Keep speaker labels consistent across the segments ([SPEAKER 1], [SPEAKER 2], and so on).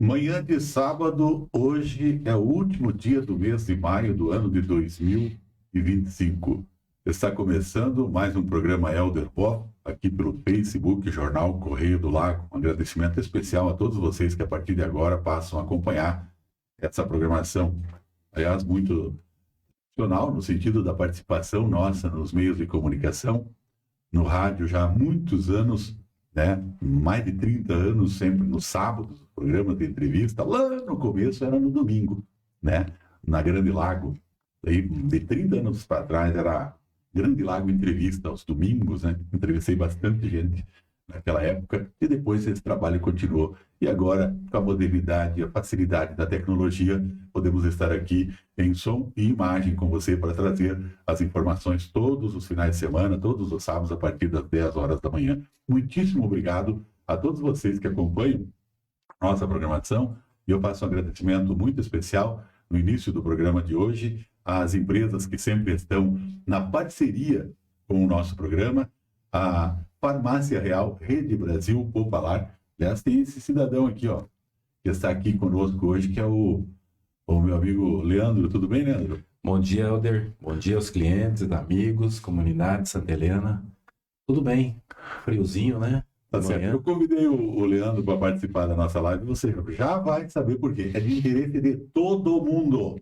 [SPEAKER 1] Manhã de sábado, hoje é o último dia do mês de maio do ano de 2025. Está começando mais um programa Elder Pop, aqui pelo Facebook, Jornal Correio do Lago. Um agradecimento especial a todos vocês que a partir de agora passam a acompanhar essa programação. Aliás, muito profissional no sentido da participação nossa nos meios de comunicação, no rádio já há muitos anos, né? Mais de 30 anos, sempre nos sábados, programa de entrevista. Lá no começo era no domingo, né? Na Grande Lago. Aí, de 30 anos para trás era Grande Lago Entrevista aos domingos, né? Entrevistei bastante gente naquela época e depois esse trabalho continuou. E agora, com a modernidade, a facilidade da tecnologia, podemos estar aqui em som e imagem com você para trazer as informações todos os finais de semana, todos os sábados, a partir das 10 horas da manhã. Muitíssimo obrigado a todos vocês que acompanham a nossa programação. E eu faço um agradecimento muito especial no início do programa de hoje às empresas que sempre estão na parceria com o nosso programa, a Farmácia Real, Rede Brasil Popular. Aliás, tem esse cidadão aqui, ó, que está aqui conosco hoje, que é o meu amigo Leandro. Tudo bem, Leandro?
[SPEAKER 2] Bom dia, Elder. Bom dia aos clientes, amigos, comunidade Santa Helena. Tudo bem? Friozinho, né?
[SPEAKER 1] Tá certo. Eu convidei o Leandro para participar da nossa live. Você já vai saber por quê. É de interesse de todo mundo.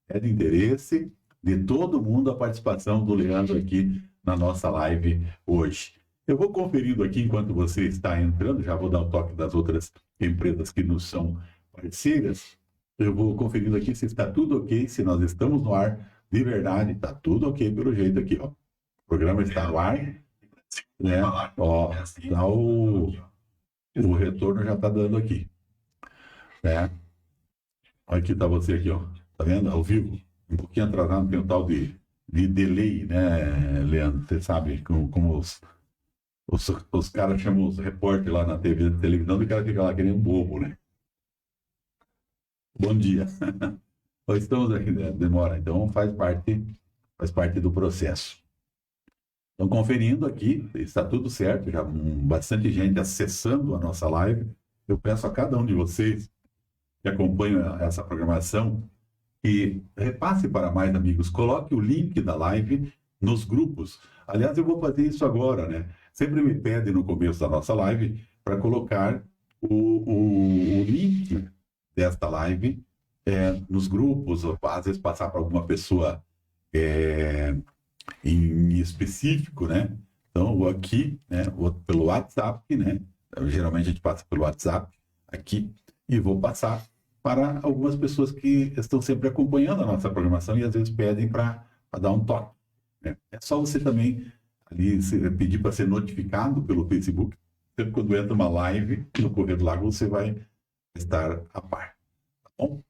[SPEAKER 1] É de interesse de todo mundo a participação do Leandro aqui na nossa live hoje. Eu vou conferindo aqui enquanto você está entrando, já vou dar o toque das outras empresas que nos são parceiras. Eu vou conferindo aqui se está tudo ok, se nós estamos no ar de verdade. Está tudo ok pelo jeito aqui, ó. O programa está no ar, né? Ó, tá o retorno já está dando aqui, né? Olha aqui, tá você aqui, ó. Tá vendo? Ao vivo. Um pouquinho atrasado, tem um tal de delay, né, Leandro? Você sabe como os caras chamam os repórteres lá na televisão e o cara fica lá querendo um bobo, né? Bom dia. Nós estamos aqui, né? Demora, então faz parte do processo. Então, conferindo aqui, está tudo certo, já bastante gente acessando a nossa live. Eu peço a cada um de vocês que acompanham essa programação que repasse para mais amigos, coloque o link da live nos grupos. Aliás, eu vou fazer isso agora, né? Sempre me pedem no começo da nossa live para colocar o link desta live nos grupos, ou às vezes passar para alguma pessoa em específico, né? Então, eu vou aqui, né? Vou pelo WhatsApp, né? Geralmente a gente passa pelo WhatsApp aqui e vou passar para algumas pessoas que estão sempre acompanhando a nossa programação e às vezes pedem para dar um toque, né? É só você também ali pedir para ser notificado pelo Facebook. Sempre quando entra uma live no Correio do Lago, você vai estar a par, tá bom?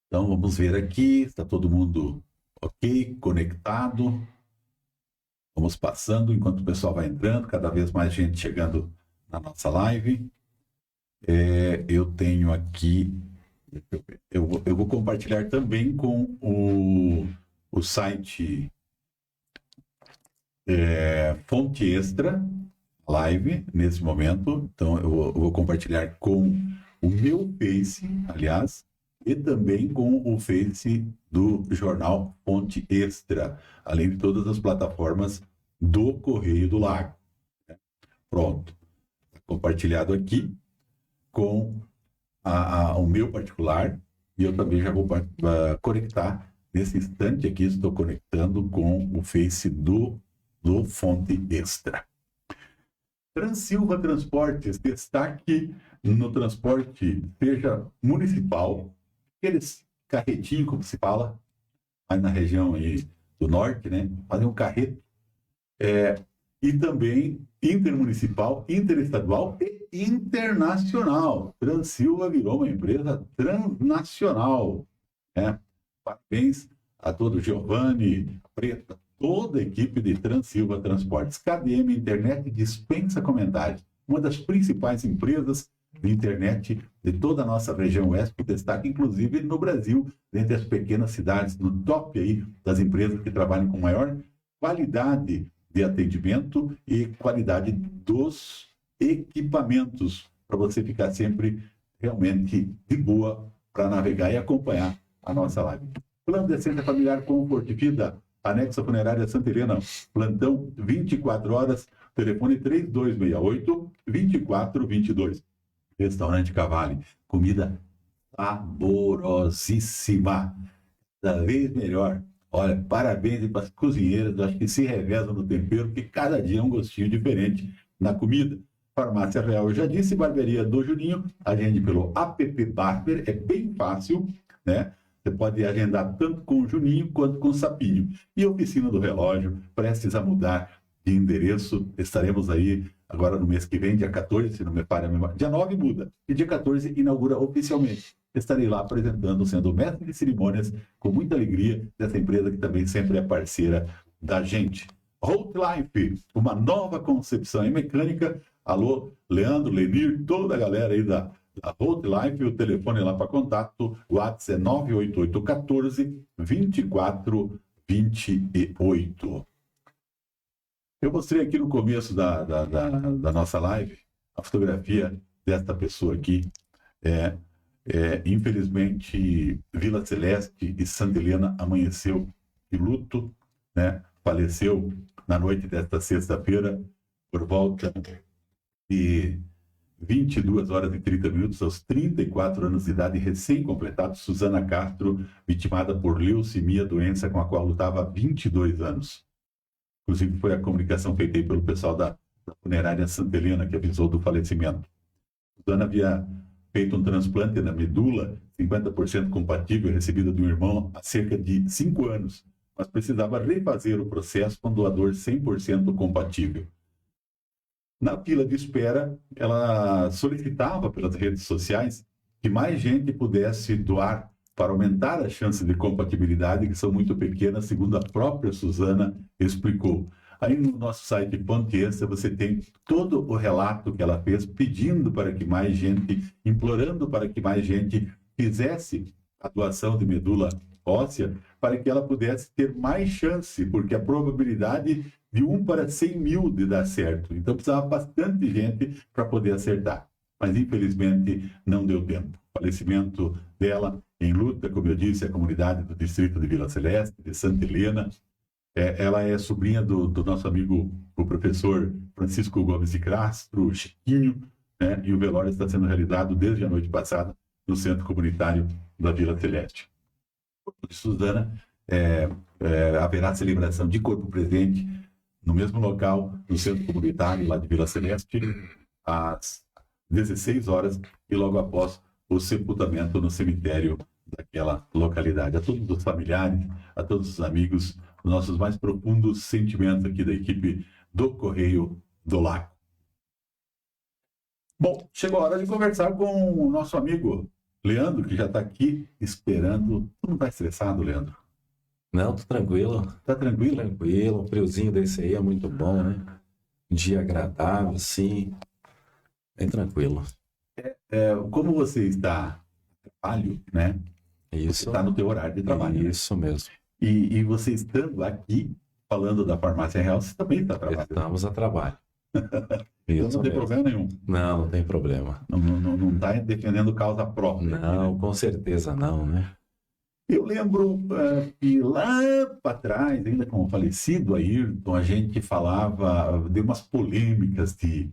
[SPEAKER 1] Então vamos ver aqui, está todo mundo ok, conectado. Vamos passando enquanto o pessoal vai entrando, cada vez mais gente chegando na nossa live. Eu tenho aqui, eu vou compartilhar também com o site Fonte Extra Live, nesse momento. Então, eu vou compartilhar com o meu Face, aliás, e também com o Face do jornal Fonte Extra, além de todas as plataformas do Correio do Lago. Pronto. Compartilhado aqui com o meu particular, e eu também já vou conectar nesse instante aqui, estou conectando com o Face do Fonte Extra. Transilva Transportes, destaque no transporte, seja municipal, aqueles carretinhos, como se fala, aí na região aí do norte, né? Fazer um carreto, e também intermunicipal, interestadual e internacional. Transilva virou uma empresa transnacional, né? Parabéns a todo Giovanni, Preta, toda a equipe de Transilva Transportes. KDM Internet dispensa comentários. Uma das principais empresas de internet de toda a nossa região oeste, que destaca inclusive no Brasil, dentre as pequenas cidades, no top aí das empresas que trabalham com maior qualidade de atendimento e qualidade dos equipamentos, para você ficar sempre realmente de boa para navegar e acompanhar a nossa live. Plano de assistência familiar Comfort Vida, Anexo Funerária Santa Helena, plantão 24 horas, telefone 3268-2422. Restaurante Cavalli, comida saborosíssima, cada vez melhor. Olha, parabéns para as cozinheiras, acho que se revezam no tempero, porque cada dia é um gostinho diferente na comida. Farmácia Real, eu já disse, barbearia do Juninho, agende pelo app Barber, é bem fácil, né? Você pode agendar tanto com o Juninho quanto com o Sapinho. E Oficina do Relógio, prestes a mudar de endereço, estaremos aí agora no mês que vem, dia 14, se não me falha a memória. Dia 9 muda, e dia 14 inaugura oficialmente. Estarei lá apresentando, sendo mestre de cerimônias, com muita alegria, dessa empresa que também sempre é parceira da gente. Holt Life, uma nova concepção em mecânica. Alô, Leandro, Lenir, toda a galera aí da Holt Life, o telefone lá para contato, o WhatsApp é 988-14-2428. Eu mostrei aqui no começo da nossa live a fotografia desta pessoa aqui. Infelizmente, Vila Celeste e Santa Helena amanheceu de luto, né? Faleceu na noite desta sexta-feira, por volta de 22 horas e 30 minutos, aos 34 anos de idade, recém-completado, Suzana Castro, vitimada por leucemia, doença com a qual lutava há 22 anos. Inclusive, foi a comunicação feita aí pelo pessoal da funerária Santa Helena que avisou do falecimento. Suzana havia feito um transplante na medula, 50% compatível, recebida do irmão há cerca de 5 anos, mas precisava refazer o processo com doador 100% compatível. Na fila de espera, ela solicitava pelas redes sociais que mais gente pudesse doar para aumentar as chances de compatibilidade, que são muito pequenas, segundo a própria Suzana explicou. Aí no nosso site Ponte Extra você tem todo o relato que ela fez, pedindo para que mais gente, implorando para que mais gente fizesse a doação de medula óssea, para que ela pudesse ter mais chance, porque a probabilidade de 1 para 100 mil de dar certo. Então precisava bastante gente para poder acertar. Mas infelizmente não deu tempo. O falecimento dela em luta, como eu disse, a comunidade do distrito de Vila Celeste, de Santa Helena. Ela é sobrinha do nosso amigo, o professor Francisco Gomes de Castro, Chiquinho, né? E o velório está sendo realizado desde a noite passada no centro comunitário da Vila Celeste. De Suzana, haverá celebração de corpo presente no mesmo local, no centro comunitário lá de Vila Celeste, às 16 horas, e logo após o sepultamento no cemitério daquela localidade. A todos os familiares, a todos os amigos, os nossos mais profundos sentimentos aqui da equipe do Correio do Lago. Bom, chegou a hora de conversar com o nosso amigo Leandro, que já está aqui esperando. Tu não está estressado, Leandro?
[SPEAKER 2] Não, tô tranquilo.
[SPEAKER 1] Tá tranquilo?
[SPEAKER 2] Tranquilo, um friozinho desse aí é muito bom, né? Dia agradável, sim. Bem tranquilo.
[SPEAKER 1] Como você está no trabalho, né?
[SPEAKER 2] Isso.
[SPEAKER 1] Você está no teu horário de trabalho.
[SPEAKER 2] Isso mesmo.
[SPEAKER 1] E você estando aqui, falando da Farmácia Real, você também está trabalhando.
[SPEAKER 2] Estamos a trabalho.
[SPEAKER 1] Então não tem problema nenhum.
[SPEAKER 2] Não tem problema.
[SPEAKER 1] Não está defendendo causa própria.
[SPEAKER 2] Não,
[SPEAKER 1] né?
[SPEAKER 2] com certeza não, né?
[SPEAKER 1] Eu lembro que lá para trás, ainda com o falecido Ayrton, a gente falava de umas polêmicas de...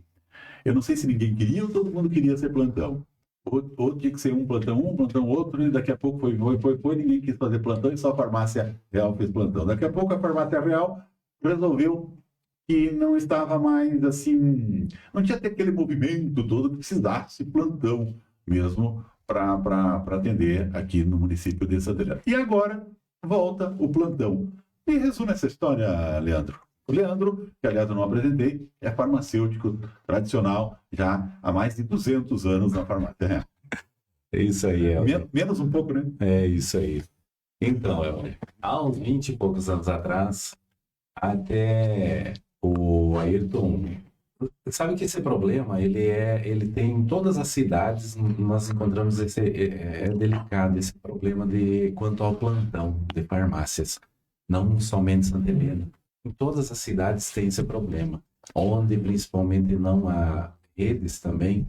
[SPEAKER 1] Eu não sei se ninguém queria ou todo mundo queria ser plantão. Ou tinha que ser um plantão outro, e daqui a pouco foi, ninguém quis fazer plantão e só a Farmácia Real fez plantão. Daqui a pouco a Farmácia Real resolveu que não estava mais assim, não tinha até aquele movimento todo que precisasse plantão mesmo para atender aqui no município de Santa Helena. E agora volta o plantão. Me resume essa história, Leandro. O Leandro, que aliás eu não apresentei, é farmacêutico tradicional já há mais de 200 anos na farmácia real.
[SPEAKER 2] É isso aí,
[SPEAKER 1] Menos um pouco, né?
[SPEAKER 2] É isso aí. Então, há uns 20 e poucos anos atrás, até o Ayrton... Sabe que esse problema, ele tem em todas as cidades, nós encontramos é delicado esse problema quanto ao plantão de farmácias, não somente Santa Helena. Em todas as cidades tem esse problema, onde principalmente não há redes também,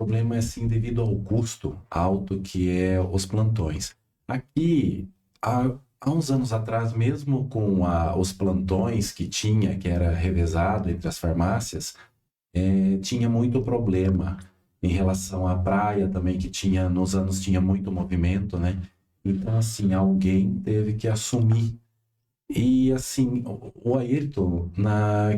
[SPEAKER 2] problema é assim devido ao custo alto que é os plantões. Aqui, há uns anos atrás, mesmo com os plantões que tinha, que era revezado entre as farmácias, tinha muito problema em relação à praia também, que tinha, nos anos tinha muito movimento, né? Então, assim, alguém teve que assumir. E, assim, o Ayrton,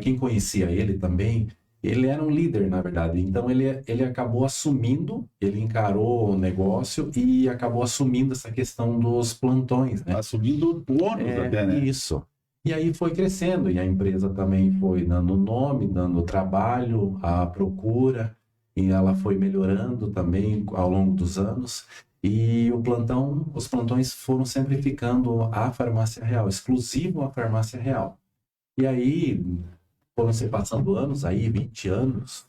[SPEAKER 2] quem conhecia ele também, ele era um líder, na verdade. Então, ele acabou assumindo, ele encarou o negócio e acabou assumindo essa questão dos plantões, né?
[SPEAKER 1] Assumindo o ônus até, né?
[SPEAKER 2] Isso. E aí foi crescendo, e a empresa também foi dando nome, dando trabalho, a procura, e ela foi melhorando também ao longo dos anos. E os plantões foram sempre ficando à farmácia real, exclusivo à farmácia real. E aí foram se passando anos, aí 20 anos,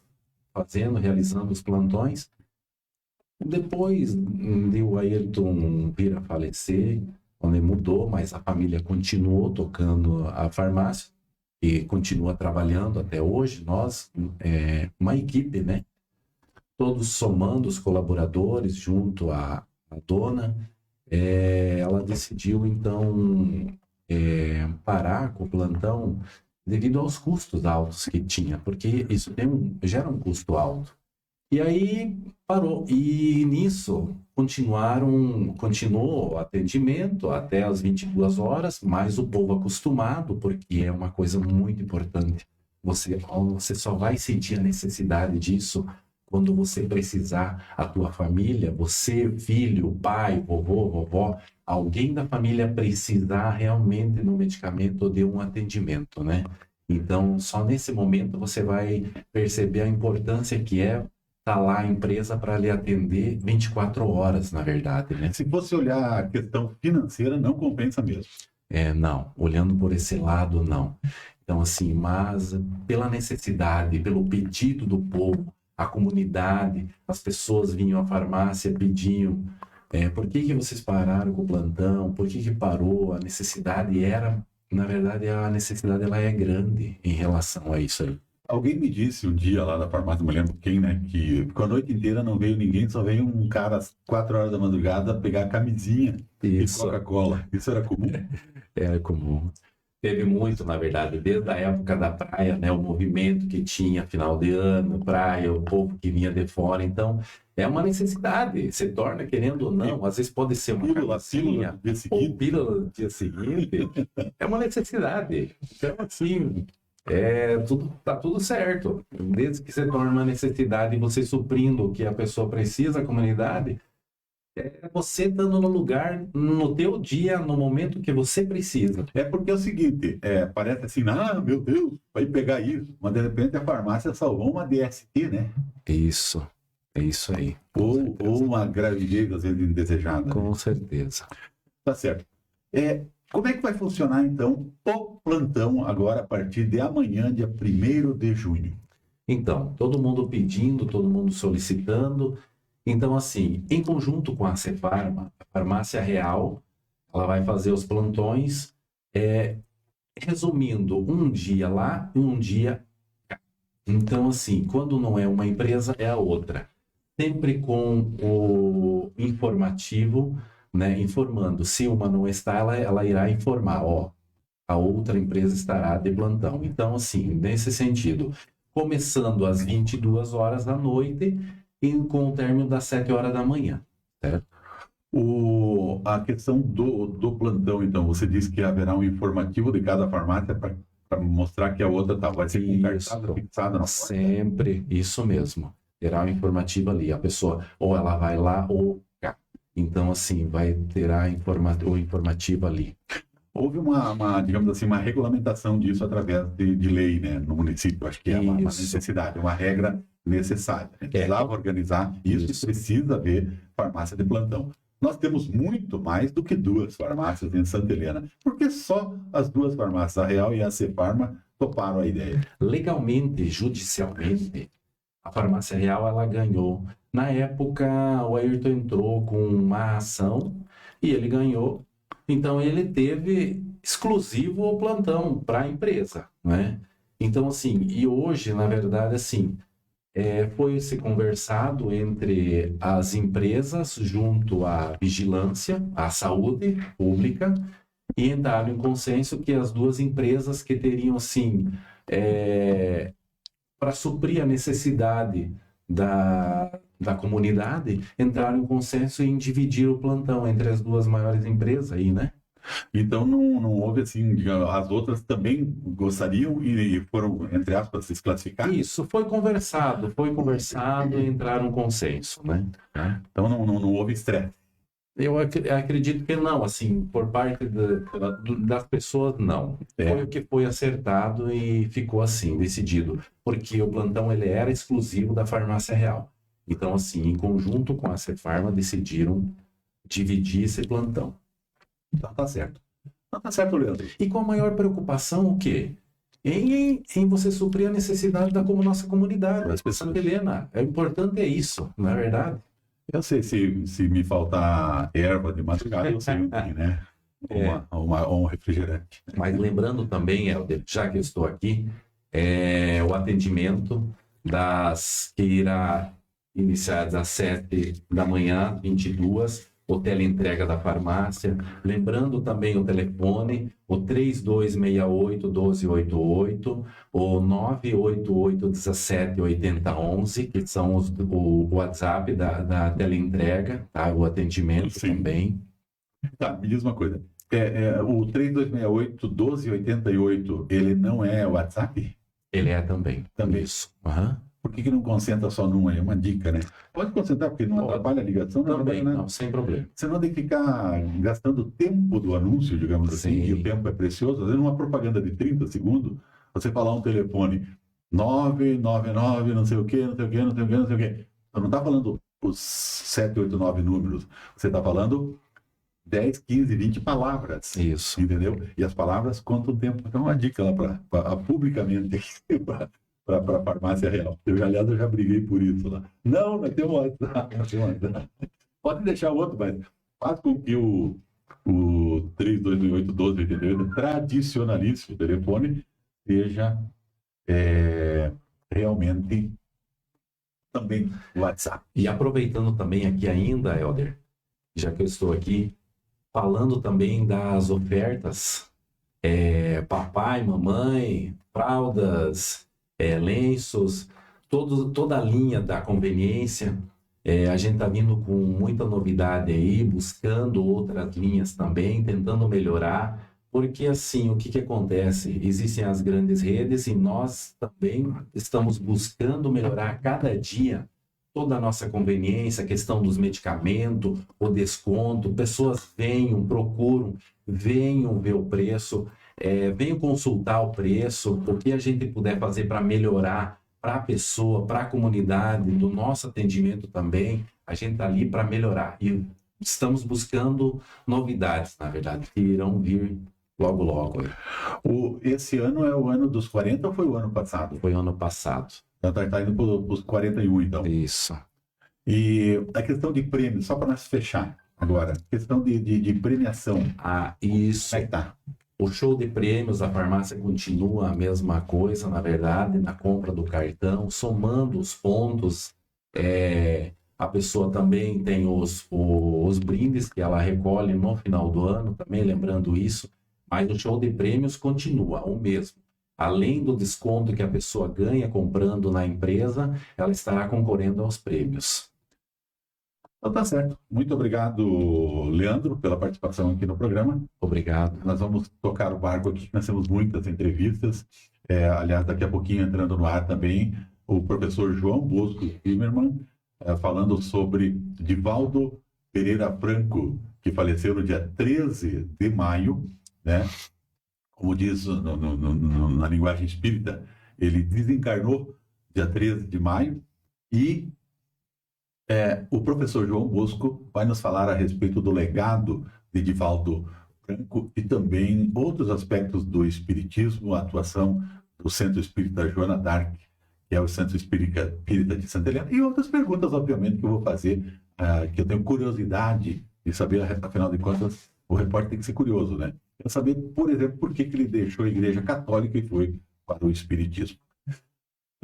[SPEAKER 2] realizando os plantões. Depois de o Ayrton vir a falecer, onde mudou, mas a família continuou tocando a farmácia e continua trabalhando até hoje. Nós, uma equipe, né? Todos somando os colaboradores junto à dona, ela decidiu então parar com o plantão devido aos custos altos que tinha, porque isso gera um custo alto. E aí parou. E nisso continuou o atendimento até as 22 horas, mas o povo acostumado, porque é uma coisa muito importante. Você só vai sentir a necessidade disso quando você precisar, a tua família, você, filho, pai, vovô, vovó, alguém da família precisar realmente de um medicamento ou de um atendimento, né? Então, só nesse momento você vai perceber a importância que tá lá a empresa para lhe atender 24 horas, na verdade, né?
[SPEAKER 1] Se fosse olhar a questão financeira, não compensa mesmo.
[SPEAKER 2] Não. Olhando por esse lado, não. Então, assim, mas pela necessidade, pelo pedido do povo, a comunidade, as pessoas vinham à farmácia, pediam, por que vocês pararam com o plantão? Por que parou? A necessidade na verdade, a necessidade ela é grande em relação a isso aí.
[SPEAKER 1] Alguém me disse um dia lá da farmácia, não me lembro quem, né, que ficou a noite inteira, não veio ninguém, só veio um cara às 4 horas da madrugada pegar camisinha e Coca-Cola. Isso era comum?
[SPEAKER 2] Era comum. Teve muito, na verdade, desde a época da praia, né, o movimento que tinha final de ano, praia, o povo que vinha de fora. Então, é uma necessidade, se torna, querendo ou não, às vezes pode ser uma camisinha ou pílula no dia seguinte. É uma necessidade. Então, assim, tá tudo certo. Desde que se torna uma necessidade, você suprindo o que a pessoa precisa, a comunidade, você estando no lugar, no teu dia, no momento que você precisa.
[SPEAKER 1] Porque é o seguinte, parece assim, meu Deus, vai pegar isso. Mas de repente a farmácia salvou uma DST, né?
[SPEAKER 2] Isso, é isso aí.
[SPEAKER 1] Ou uma gravidez, às vezes, indesejada.
[SPEAKER 2] Com certeza.
[SPEAKER 1] Tá certo. Como é que vai funcionar, então, o plantão agora, a partir de amanhã, dia 1º de junho?
[SPEAKER 2] Então, todo mundo pedindo, todo mundo solicitando. Então, assim, em conjunto com a Cefarma, a Farmácia Real, ela vai fazer os plantões, resumindo, um dia lá e um dia cá. Então, assim, quando não é uma empresa, é a outra. Sempre com o informativo, né, informando. Se uma não está, ela irá informar, a outra empresa estará de plantão. Então, assim, nesse sentido, começando às 22 horas da noite, e com o término das 7 horas da manhã, certo?
[SPEAKER 1] A questão do plantão, então, você disse que haverá um informativo de cada farmácia para mostrar que a outra vai ser fixada na
[SPEAKER 2] sempre, isso mesmo. Terá um informativo ali, a pessoa ou ela vai lá ou cá. Então, assim, terá o informativo ali.
[SPEAKER 1] Houve digamos assim, uma regulamentação disso através de lei, né, no município. Acho que é uma necessidade, uma regra necessária. Precisava organizar isso e precisa haver farmácia de plantão. Nós temos muito mais do que 2 farmácias em Santa Helena. Por que só as 2 farmácias, a Real e a Cefarma, toparam a ideia?
[SPEAKER 2] Legalmente, judicialmente, a Farmácia Real ela ganhou. Na época, o Ayrton entrou com uma ação e ele ganhou. Então, ele teve exclusivo o plantão para a empresa, né? Então, assim, e hoje, na verdade, assim, foi se conversado entre as empresas junto à vigilância, à saúde pública, e entraram em consenso que as duas empresas que teriam, assim, para suprir a necessidade da comunidade, entraram em consenso em dividir o plantão entre as duas maiores empresas aí, né?
[SPEAKER 1] Então não houve assim, digamos, as outras também gostariam e foram, entre aspas, se desclassificar?
[SPEAKER 2] Isso, foi conversado e entraram em consenso, né?
[SPEAKER 1] Então não houve estresse.
[SPEAKER 2] Eu acredito que não, assim, por parte das pessoas, não. Foi o que foi acertado e ficou assim, decidido. Porque o plantão, ele era exclusivo da Farmácia Real. Então, assim, em conjunto com a Cefarma, decidiram dividir esse plantão.
[SPEAKER 1] Então tá certo. Então tá certo, Leandro.
[SPEAKER 2] E com a maior preocupação, o quê? Em você suprir a necessidade da nossa comunidade.
[SPEAKER 1] Das pessoas.
[SPEAKER 2] Santa Helena, o importante é isso, não é verdade?
[SPEAKER 1] Eu sei, se me faltar erva de madrugada, eu sei onde tem, né? Um refrigerante.
[SPEAKER 2] Mas lembrando também, Helder, já que eu estou aqui, o atendimento que irá iniciar às 7 da manhã, 22, o teleentrega da farmácia. Lembrando também o telefone, o 3268-1288, o 988-178011, que são o WhatsApp da teleentrega, tá? O atendimento também.
[SPEAKER 1] Tá, me diz uma coisa. O 3268-1288, ele não é WhatsApp?
[SPEAKER 2] Ele é também.
[SPEAKER 1] Também.
[SPEAKER 2] Isso. Uhum.
[SPEAKER 1] Por que não concentra só num aí? É uma dica, né? Pode concentrar, porque não atrapalha a ligação.
[SPEAKER 2] Também, não, sem problema.
[SPEAKER 1] Você não tem que ficar gastando o tempo do anúncio, digamos assim, e o tempo é precioso. Às vezes, numa propaganda de 30 segundos, você falar um telefone 999, não sei o quê, não sei o quê, não sei o quê, não sei o quê. Você não está falando os 7, 8, 9 números. Você está falando 10, 15, 20 palavras.
[SPEAKER 2] Isso.
[SPEAKER 1] Entendeu? E as palavras contam o tempo. Então, uma dica lá publicamente para a Farmácia Real. Aliás, eu já briguei por isso lá. Não tem um WhatsApp. Pode deixar o outro, mas faz com que o 3268-1288, tradicionalíssimo telefone, seja realmente também o WhatsApp.
[SPEAKER 2] E aproveitando também aqui ainda, Helder, já que eu estou aqui, falando também das ofertas, papai, mamãe, fraldas, lenços, toda a linha da conveniência. A gente está vindo com muita novidade aí, buscando outras linhas também, tentando melhorar, porque assim, o que acontece? Existem as grandes redes e nós também estamos buscando melhorar a cada dia toda a nossa conveniência, a questão dos medicamentos, o desconto, pessoas procuram, venham ver o preço, venham consultar o preço, o que a gente puder fazer para melhorar para a pessoa, para a comunidade, do nosso atendimento também, a gente está ali para melhorar. E estamos buscando novidades, na verdade, que irão vir logo, logo.
[SPEAKER 1] Esse ano é o ano dos 40 ou foi o ano passado?
[SPEAKER 2] Foi o ano passado.
[SPEAKER 1] Está indo para os 41, então.
[SPEAKER 2] Isso.
[SPEAKER 1] E a questão de prêmio, só para nós fechar agora, questão de premiação.
[SPEAKER 2] Isso.
[SPEAKER 1] Como é que tá?
[SPEAKER 2] O show de prêmios da farmácia continua a mesma coisa, na verdade, na compra do cartão, somando os pontos. A pessoa também tem os brindes que ela recolhe no final do ano, também lembrando isso, mas o show de prêmios continua o mesmo. Além do desconto que a pessoa ganha comprando na empresa, ela estará concorrendo aos prêmios.
[SPEAKER 1] Então tá certo. Muito obrigado, Leandro, pela participação aqui no programa.
[SPEAKER 2] Obrigado.
[SPEAKER 1] Nós vamos tocar o barco aqui, nós temos muitas entrevistas. Aliás, daqui a pouquinho entrando no ar também, o professor João Bosco Zimmermann, falando sobre Divaldo Pereira Franco, que faleceu no dia 13 de maio, né? Como diz na linguagem espírita, ele desencarnou dia 13 de maio e o professor João Bosco vai nos falar a respeito do legado de Divaldo Franco e também outros aspectos do espiritismo, a atuação do Centro Espírita Joana d'Arc, que é o Centro Espírita de Santa Helena, e outras perguntas, obviamente, que eu vou fazer, que eu tenho curiosidade de saber, afinal de contas, o repórter tem que ser curioso, né? Quero saber, por exemplo, por que ele deixou a Igreja Católica e foi para o Espiritismo.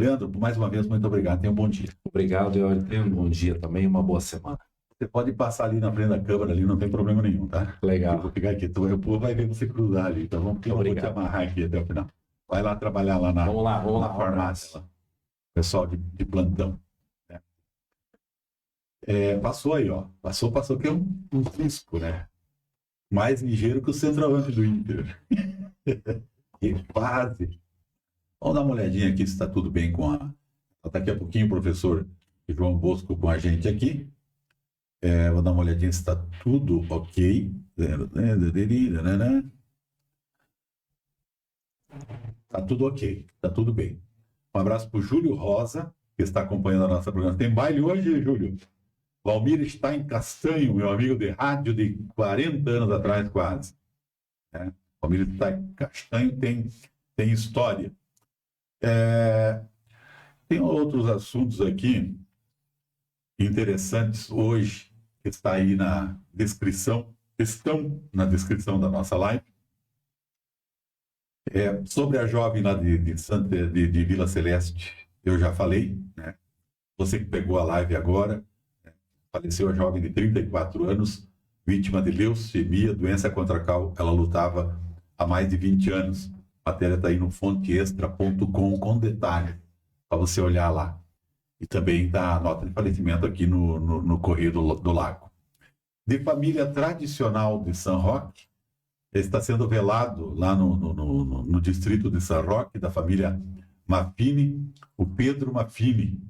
[SPEAKER 1] Leandro, mais uma vez, muito obrigado. Tenha um bom dia.
[SPEAKER 2] Obrigado, eu tenho um bom dia também, uma boa semana.
[SPEAKER 1] Você pode passar ali na frente da câmera, ali, não tem problema nenhum, tá?
[SPEAKER 2] Legal.
[SPEAKER 1] Eu vou pegar aqui, o povo vai ver você cruzar ali, então vamos eu vou te amarrar aqui até o final. Vai lá trabalhar lá na,
[SPEAKER 2] vamos lá,
[SPEAKER 1] farmácia, lá. Pessoal de plantão. Né? Passou aí, ó. Passou que é um risco, né? Mais ligeiro que o centroavante do Inter. E quase. Vamos dar uma olhadinha aqui se está tudo bem com a... Daqui a pouquinho o professor João Bosco com a gente aqui. Vou dar uma olhadinha se está tudo ok. Está tudo ok, está tudo bem. Um abraço para o Júlio Rosa, que está acompanhando a nossa programação. Tem baile hoje, Júlio? Valmir está em Castanho, meu amigo de rádio de 40 anos atrás, quase. Valmir está em Castanho, tem história. Tem outros assuntos aqui interessantes hoje, que está aí na descrição, estão na descrição da nossa live. Sobre a jovem lá de Vila Celeste, eu já falei, né? Você que pegou a live agora, faleceu a jovem de 34 anos, vítima de leucemia, doença contra a qual ela lutava há mais de 20 anos. A matéria está aí no fonteextra.com com detalhes, para você olhar lá. E também está a nota de falecimento aqui no Correio do Lago. De família tradicional de São Roque, está sendo velado lá no distrito de São Roque, da família Maffini, o Pedro Maffini.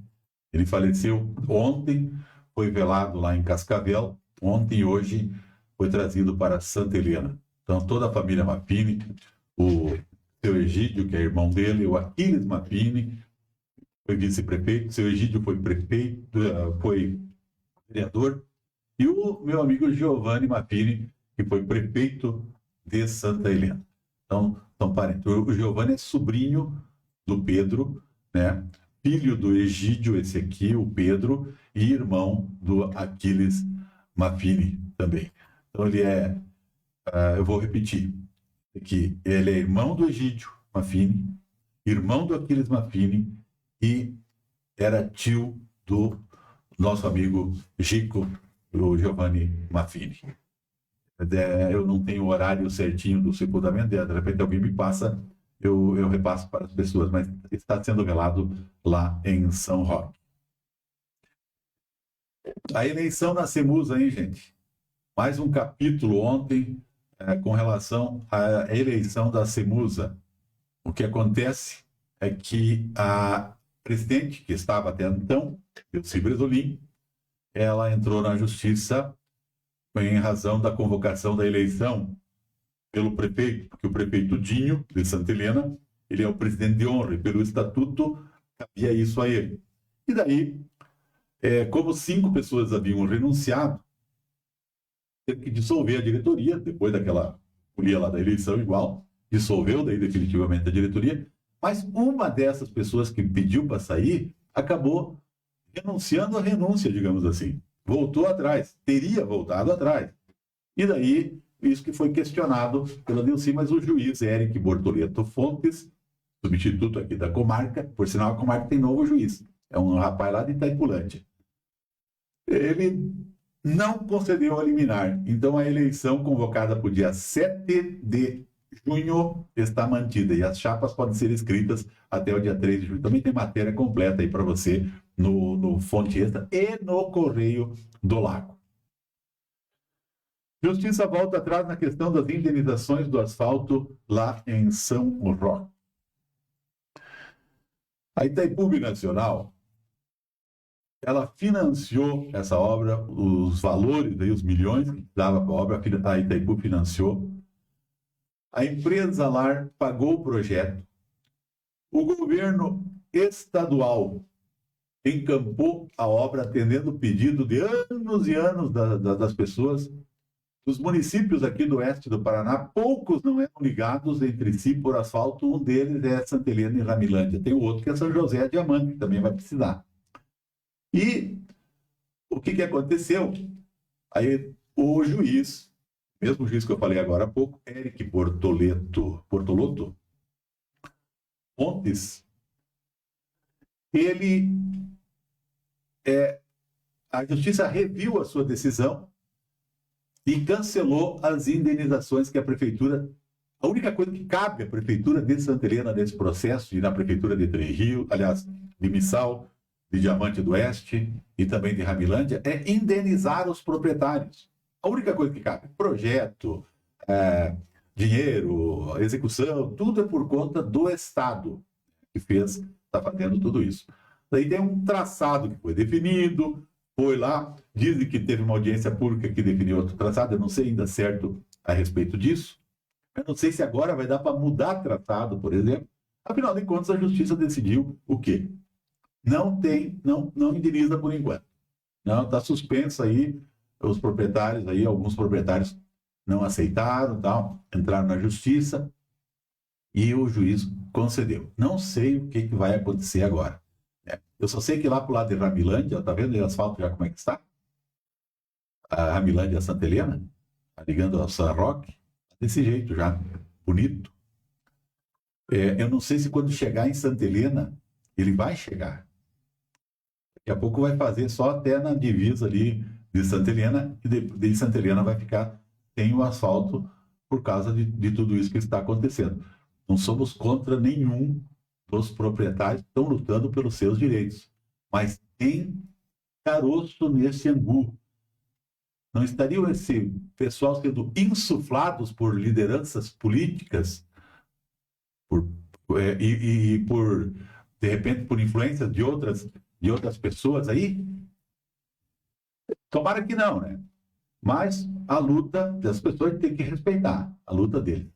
[SPEAKER 1] Ele faleceu ontem, foi velado lá em Cascavel, ontem e hoje foi trazido para Santa Helena. Então, toda a família Maffini, o seu Egídio, que é irmão dele, o Aquiles Maffini, foi vice-prefeito, o seu Egídio foi prefeito, foi vereador, e o meu amigo Giovanni Maffini, que foi prefeito de Santa Helena. Então, são parentes. O Giovanni é sobrinho do Pedro, né? Filho do Egídio, esse aqui, o Pedro, e irmão do Aquiles Maffini também. Então, ele eu vou repetir aqui, ele é irmão do Egídio Maffini, irmão do Aquiles Maffini e era tio do nosso amigo Gico, o Giovanni Maffini. Eu não tenho o horário certinho do sepultamento dela, de repente alguém me passa, eu repasso para as pessoas, mas está sendo velado lá em São Roque. A eleição na CEMUSA, hein, gente? Mais um capítulo ontem com relação à eleição da CEMUSA. O que acontece é que a presidente, que estava até então, Elci Bresolim, ela entrou na justiça em razão da convocação da eleição pelo prefeito, porque o prefeito Dinho, de Santa Helena, ele é o presidente de honra, e pelo estatuto cabia isso a ele. E daí, como 5 pessoas haviam renunciado, teve que dissolver a diretoria, depois daquela folia lá da eleição igual, dissolveu daí definitivamente a diretoria, mas uma dessas pessoas que pediu para sair, acabou renunciando à renúncia, digamos assim. Voltou atrás, teria voltado atrás. E daí, isso que foi questionado pela Delcy, mas o juiz Eric Bortoleto Fontes, substituto aqui da comarca, por sinal a comarca tem novo juiz, é um rapaz lá de Itaipulândia. Ele não concedeu a liminar, então a eleição convocada para o dia 7 de junho está mantida, e as chapas podem ser escritas até o dia 3 de junho. Também tem matéria completa aí para você no Fonte Extra e no Correio do Lago. Justiça volta atrás na questão das indenizações do asfalto lá em São Roque. A Itaipu Nacional, ela financiou essa obra, os valores, aí, os milhões que dava para a obra, a Itaipu financiou. A empresa LAR pagou o projeto. O governo estadual encampou a obra atendendo o pedido de anos e anos das pessoas. Os municípios aqui do oeste do Paraná, poucos não eram ligados entre si por asfalto. Um deles é Santa Helena e Ramilândia. Tem o outro que é São José Diamante, que também vai precisar. E o que aconteceu? Aí o juiz, mesmo juiz que eu falei agora há pouco, Eric Bortoleto Fontes, A justiça reviu a sua decisão e cancelou as indenizações que a prefeitura... A única coisa que cabe à prefeitura de Santa Helena nesse processo, e na prefeitura de Três Rios, aliás, de Missal, de Diamante do Oeste e também de Ramilândia, é indenizar os proprietários. A única coisa que cabe, projeto, dinheiro, execução, tudo é por conta do Estado que está fazendo tudo isso. Daí tem um traçado que foi definido, foi lá, dizem que teve uma audiência pública que definiu outro traçado, eu não sei ainda certo a respeito disso. Eu não sei se agora vai dar para mudar traçado, por exemplo. Afinal de contas, a justiça decidiu o quê? Não indeniza por enquanto. Não, está suspenso aí, os proprietários aí, alguns proprietários não aceitaram, tal, entraram na justiça e o juiz concedeu. Não sei o que vai acontecer agora. Eu só sei que lá para o lado de Ramilândia, está vendo o asfalto já como é que está? A Ramilândia e a Santa Helena, ligando ao São Roque, desse jeito já, bonito. Eu não sei se quando chegar em Santa Helena, ele vai chegar. Daqui a pouco vai fazer só até na divisa ali de Santa Helena, e de Santa Helena vai ficar sem o asfalto por causa de tudo isso que está acontecendo. Não somos contra nenhum dos proprietários que estão lutando pelos seus direitos, mas tem caroço nesse angu. Não estariam esse pessoal sendo insuflados por lideranças políticas e por, de repente, por influência de outras pessoas aí? Tomara que não, né? Mas a luta das pessoas tem que respeitar, a luta deles.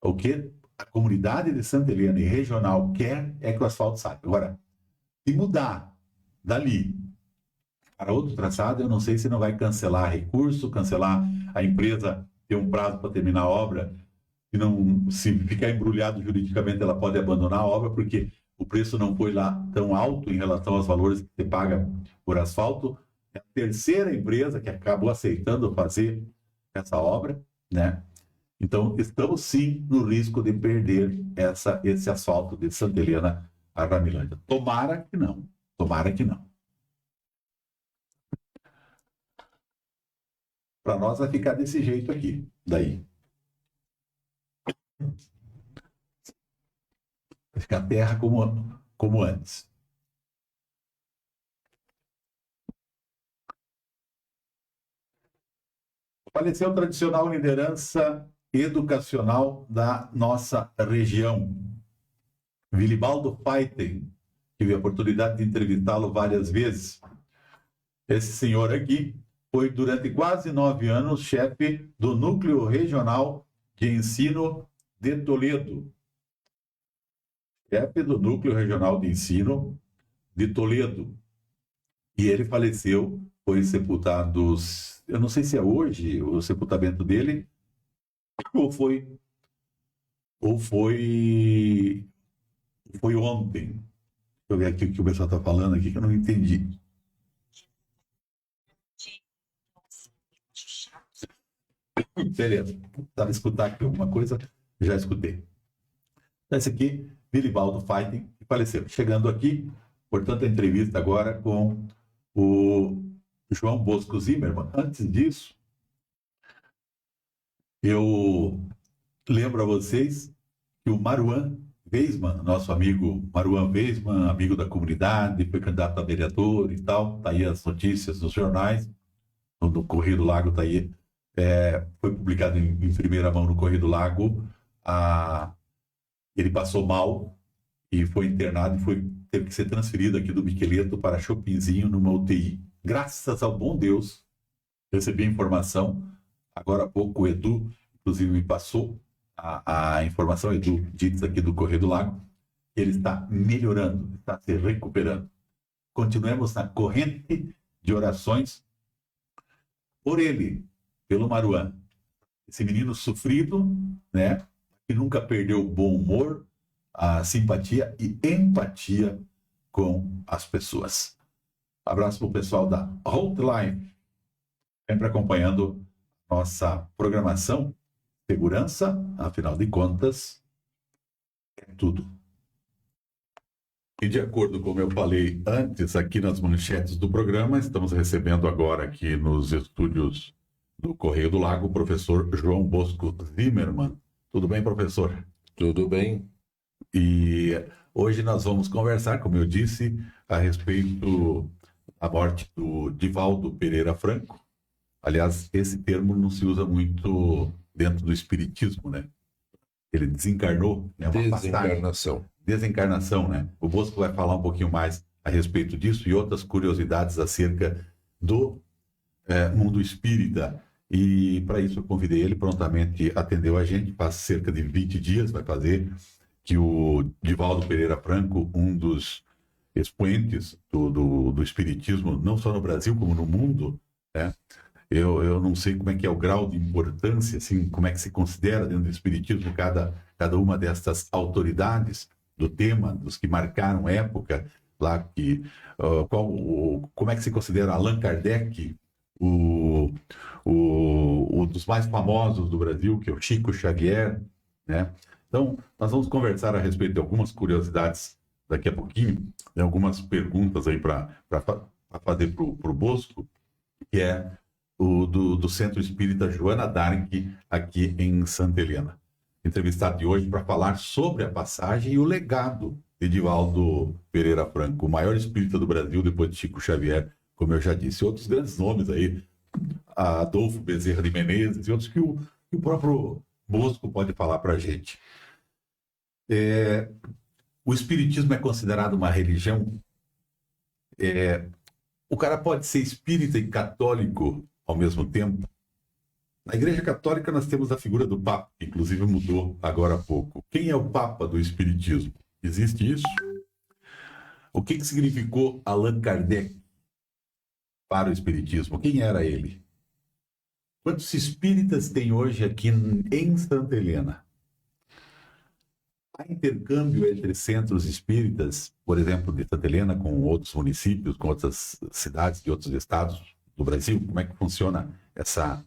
[SPEAKER 1] O que a comunidade de Santa Helena e regional quer é que o asfalto saia. Agora, se mudar dali para outro traçado, eu não sei se não vai cancelar recurso, cancelar a empresa, ter um prazo para terminar a obra, se ficar embrulhado juridicamente, ela pode abandonar a obra, porque o preço não foi lá tão alto em relação aos valores que você paga por asfalto. É a terceira empresa que acabou aceitando fazer essa obra, né? Então, estamos sim no risco de perder esse asfalto de Santa Helena a Ramilândia. Tomara que não. Tomara que não. Para nós vai ficar desse jeito aqui, daí. Vai ficar terra como antes. Faleceu a tradicional liderança educacional da nossa região. Wilibaldo Feiten, tive a oportunidade de entrevistá-lo várias vezes. Esse senhor aqui foi, durante quase 9 anos, chefe do Núcleo Regional de Ensino de Toledo. Chefe do Núcleo Regional de Ensino de Toledo. E ele faleceu, foi sepultado, eu não sei se é hoje o sepultamento dele, ou foi ontem. Deixa eu ver aqui o que o pessoal está falando aqui, que eu não entendi. Beleza, estava escutando aqui alguma coisa, já escutei. Esse aqui, Wilibaldo Feiten, que faleceu. Chegando aqui, portanto, a entrevista agora com o João Bosco Zimmermann. Antes disso, eu lembro a vocês que o Maruan Weismann, nosso amigo Maruan Weismann, amigo da comunidade, foi candidato a vereador e tal, está aí as notícias nos jornais, no Correio do Lago está aí, foi publicado em primeira mão no Correio do Lago, ele passou mal e foi internado e teve que ser transferido aqui do Miqueleto para Chopinzinho numa UTI. Graças ao bom Deus, recebi a informação, agora há pouco o Edu, inclusive, me passou a informação, Edu Dietz aqui do Correio do Lago, ele está melhorando, está se recuperando. Continuemos na corrente de orações por ele, pelo Maruan, esse menino sofrido, né, que nunca perdeu o bom humor, a simpatia e empatia com as pessoas. Abraço para o pessoal da Hotline, sempre acompanhando nossa programação. Segurança, afinal de contas, é tudo. E de acordo com como eu falei antes, aqui nas manchetes do programa, estamos recebendo agora aqui nos estúdios do Correio do Lago o professor João Bosco Zimmermann. Tudo bem, professor?
[SPEAKER 3] Tudo bem.
[SPEAKER 1] E hoje nós vamos conversar, como eu disse, a respeito da morte do Divaldo Pereira Franco. Aliás, esse termo não se usa muito dentro do espiritismo, né? Ele desencarnou, né? Uma
[SPEAKER 3] Desencarnação.
[SPEAKER 1] Desencarnação, né? O Bosco vai falar um pouquinho mais a respeito disso e outras curiosidades acerca do mundo espírita. E para isso eu convidei ele, prontamente atendeu a gente, faz cerca de 20 dias, vai fazer, que o Divaldo Pereira Franco, um dos expoentes do espiritismo, não só no Brasil como no mundo, né? Eu não sei como é que é o grau de importância, assim, como é que se considera dentro do espiritismo cada uma dessas autoridades do tema, dos que marcaram época, lá que como é que se considera Allan Kardec, o dos mais famosos do Brasil, que é o Chico Xavier, né? Então, nós vamos conversar a respeito de algumas curiosidades daqui a pouquinho, tem algumas perguntas aí para fazer para o Bosco, que é do Centro Espírita Joana d'Arc, aqui em Santa Helena. Entrevistado de hoje para falar sobre a passagem e o legado de Divaldo Pereira Franco, o maior espírita do Brasil depois de Chico Xavier, como eu já disse. Outros grandes nomes aí, Adolfo Bezerra de Menezes e outros que o próprio Bosco pode falar para a gente. O espiritismo é considerado uma religião. O cara pode ser espírita e católico ao mesmo tempo. Na Igreja Católica nós temos a figura do Papa, que inclusive mudou agora há pouco. Quem é o Papa do Espiritismo? Existe isso? O que significou Allan Kardec para o Espiritismo? Quem era ele? Quantos espíritas tem hoje aqui em Santa Helena? Há intercâmbio entre centros espíritas, por exemplo, de Santa Helena, com outros municípios, com outras cidades de outros estados do Brasil? Como é que funciona essa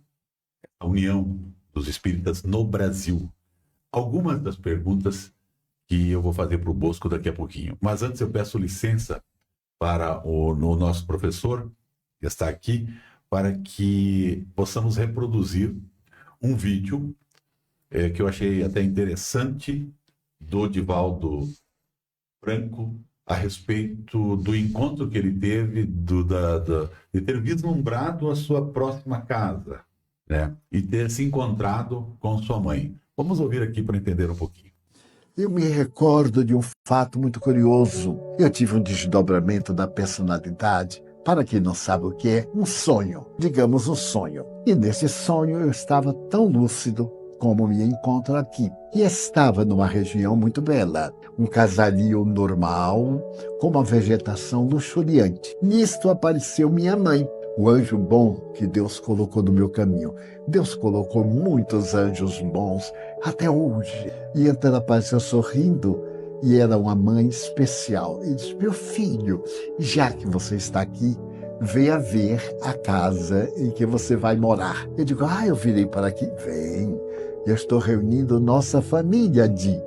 [SPEAKER 1] união dos espíritas no Brasil? Algumas das perguntas que eu vou fazer para o Bosco daqui a pouquinho. Mas antes eu peço licença para o nosso professor, que está aqui, para que possamos reproduzir um vídeo que eu achei até interessante, do Divaldo Franco, a respeito do encontro que ele teve, de ter vislumbrado a sua próxima casa, né? E ter se encontrado com sua mãe. Vamos ouvir aqui para entender um pouquinho.
[SPEAKER 4] Eu me recordo de um fato muito curioso. Eu tive um desdobramento da personalidade. Para quem não sabe o que é, um sonho. Digamos um sonho. E nesse sonho eu estava tão lúcido como me encontro aqui. E estava numa região muito bela. Um casario normal, com uma vegetação luxuriante. Nisto apareceu minha mãe, o anjo bom que Deus colocou no meu caminho. Deus colocou muitos anjos bons até hoje. E então ela apareceu sorrindo e era uma mãe especial. E disse: meu filho, já que você está aqui, venha ver a casa em que você vai morar. Eu digo: eu virei para aqui. Vem, eu estou reunindo nossa família, Di.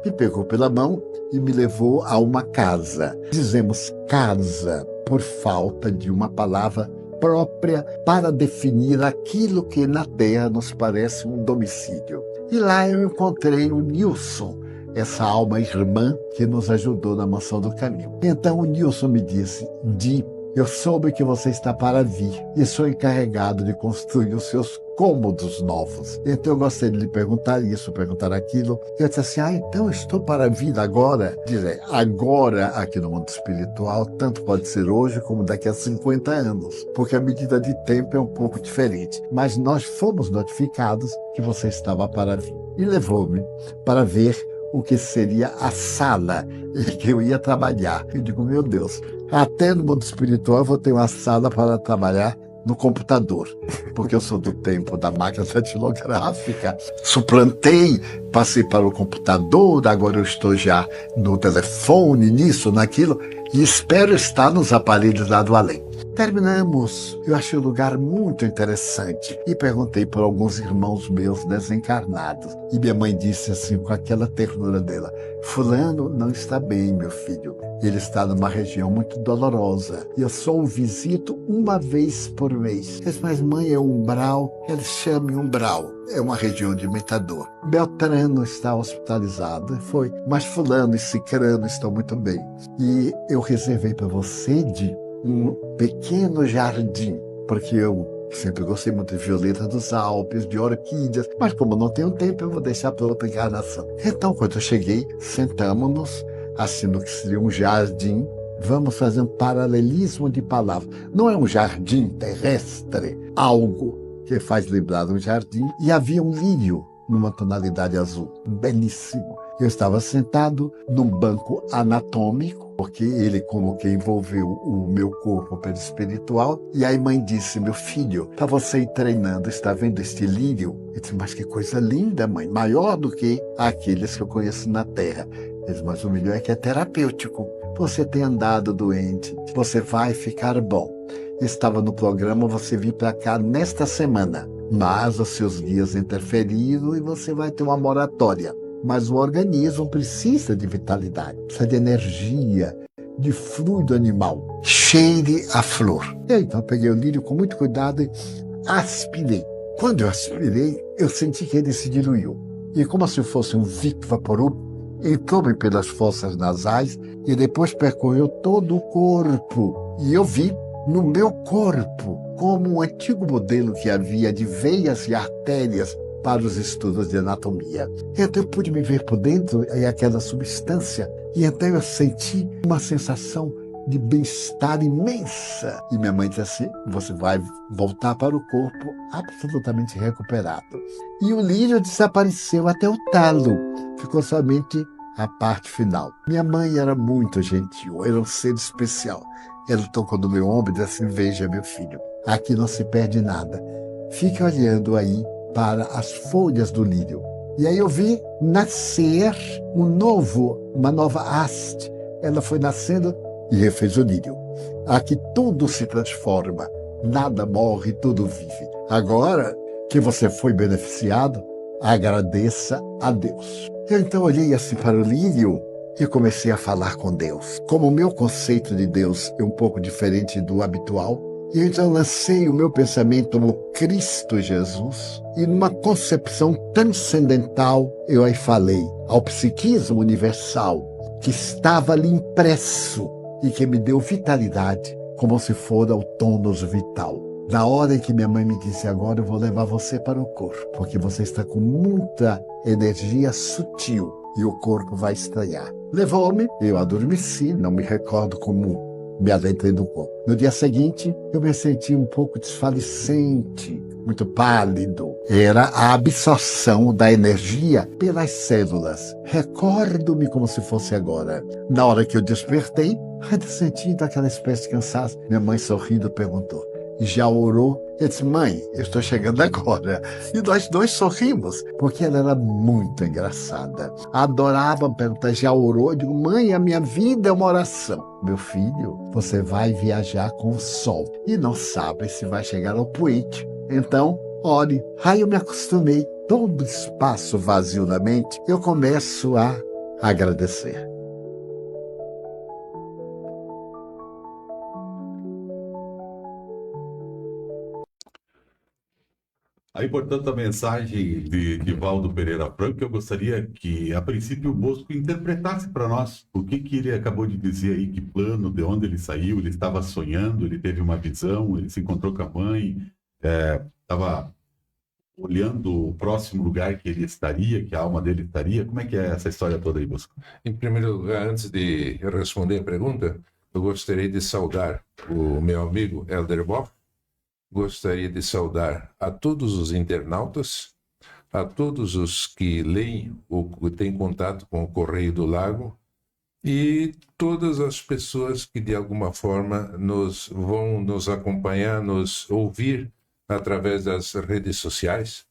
[SPEAKER 4] Me pegou pela mão e me levou a uma casa. Dizemos casa por falta de uma palavra própria para definir aquilo que na Terra nos parece um domicílio. E lá eu encontrei o Nilson, essa alma irmã que nos ajudou na Mansão do Caminho. Então o Nilson me disse: Di, eu soube que você está para vir e sou encarregado de construir os seus cômodos novos. Então eu gostaria de lhe perguntar isso, perguntar aquilo. Eu disse assim: então eu estou para vir agora? Dizer, agora aqui no mundo espiritual, tanto pode ser hoje como daqui a 50 anos, porque a medida de tempo é um pouco diferente. Mas nós fomos notificados que você estava para vir. E levou-me para ver o que seria a sala em que eu ia trabalhar. Eu digo: meu Deus, até no mundo espiritual eu vou ter uma sala para trabalhar no computador, porque eu sou do tempo da máquina datilográfica, suplantei, passei para o computador, agora eu estou já no telefone, nisso, naquilo, e espero estar nos aparelhos lá do além. Terminamos. Eu achei o lugar muito interessante e perguntei por alguns irmãos meus desencarnados. E minha mãe disse assim, com aquela ternura dela: fulano não está bem, meu filho. Ele está numa região muito dolorosa e eu só o visito uma vez por mês. Eu disse, mas mãe, é umbral? Ele chama umbral. É uma região de muita dor. Beltrano está hospitalizado. Foi, mas fulano e cicrano estão muito bem. E eu reservei para você de um pequeno jardim, porque eu sempre gostei muito de violeta dos Alpes, de orquídeas, mas como não tenho tempo, eu vou deixar para outra encarnação. Então, quando eu cheguei, sentamos-nos, assim no que seria um jardim. Vamos fazer um paralelismo de palavras. Não é um jardim terrestre, algo que faz lembrar um jardim, e havia um lírio numa tonalidade azul, belíssimo. Eu estava sentado num banco anatômico, porque ele como que envolveu o meu corpo perispiritual, e aí mãe disse, meu filho, para você ir treinando, está vendo este lírio? Eu disse, mas que coisa linda, mãe, maior do que aqueles que eu conheço na Terra. Eu disse, mas o melhor é que é terapêutico. Você tem andado doente, você vai ficar bom. Estava no programa você vir para cá nesta semana, mas os seus guias interferiram e você vai ter uma moratória. Mas o organismo precisa de vitalidade, precisa de energia, de fluido animal. Cheire a flor. Então eu peguei o lírio com muito cuidado e aspirei. Quando eu aspirei, eu senti que ele se diluiu. E como se fosse um Vic Vaporub, entrou-me pelas fossas nasais e depois percorreu todo o corpo. E eu vi no meu corpo como um antigo modelo que havia de veias e artérias para os estudos de anatomia. Então eu pude me ver por dentro e aquela substância, e então eu senti uma sensação de bem-estar imensa. E minha mãe disse assim, você vai voltar para o corpo absolutamente recuperado. E o lírio desapareceu até o talo, ficou somente a parte final. Minha mãe era muito gentil, era um ser especial. Ela tocou no meu ombro e disse assim, veja meu filho, aqui não se perde nada. Fique olhando aí para as folhas do lírio. E aí eu vi nascer uma nova haste. Ela foi nascendo e refez o lírio. Aqui tudo se transforma, nada morre, tudo vive. Agora que você foi beneficiado, agradeça a Deus. Eu então olhei assim para o lírio e comecei a falar com Deus. Como o meu conceito de Deus é um pouco diferente do habitual, eu então lancei o meu pensamento no Cristo Jesus e numa concepção transcendental eu aí falei ao psiquismo universal que estava ali impresso e que me deu vitalidade, como se for o tônus vital. Na hora em que minha mãe me disse, agora eu vou levar você para o corpo, porque você está com muita energia sutil e o corpo vai estranhar. Levou-me, eu adormeci, não me recordo como me adentrei no corpo. No dia seguinte, eu me senti um pouco desfalecente, muito pálido. Era a absorção da energia pelas células. Recordo-me como se fosse agora. Na hora que eu despertei, ainda sentindo aquela espécie de cansaço, minha mãe sorrindo perguntou, já orou? Eu disse, mãe, eu estou chegando agora. E nós dois sorrimos, porque ela era muito engraçada. Adorava perguntar, já orou? Eu digo, mãe, a minha vida é uma oração. Meu filho, você vai viajar com o sol e não sabe se vai chegar ao poente. Então, ore. Aí eu me acostumei. Todo espaço vazio na mente, eu começo a agradecer.
[SPEAKER 1] Aí, portanto, a mensagem de Valdo Pereira Franco, eu gostaria que, a princípio, o Bosco interpretasse para nós o que ele acabou de dizer aí, que plano, de onde ele saiu, ele estava sonhando, ele teve uma visão, ele se encontrou com a mãe, estava olhando o próximo lugar que ele estaria, que a alma dele estaria. Como é que é essa história toda aí, Bosco?
[SPEAKER 3] Em primeiro lugar, antes de responder a pergunta, eu gostaria de saudar o meu amigo Helder Boff. Gostaria de saudar a todos os internautas, a todos os que leem ou que têm contato com o Correio do Lago e todas as pessoas que de alguma forma vão nos acompanhar, nos ouvir através das redes sociais.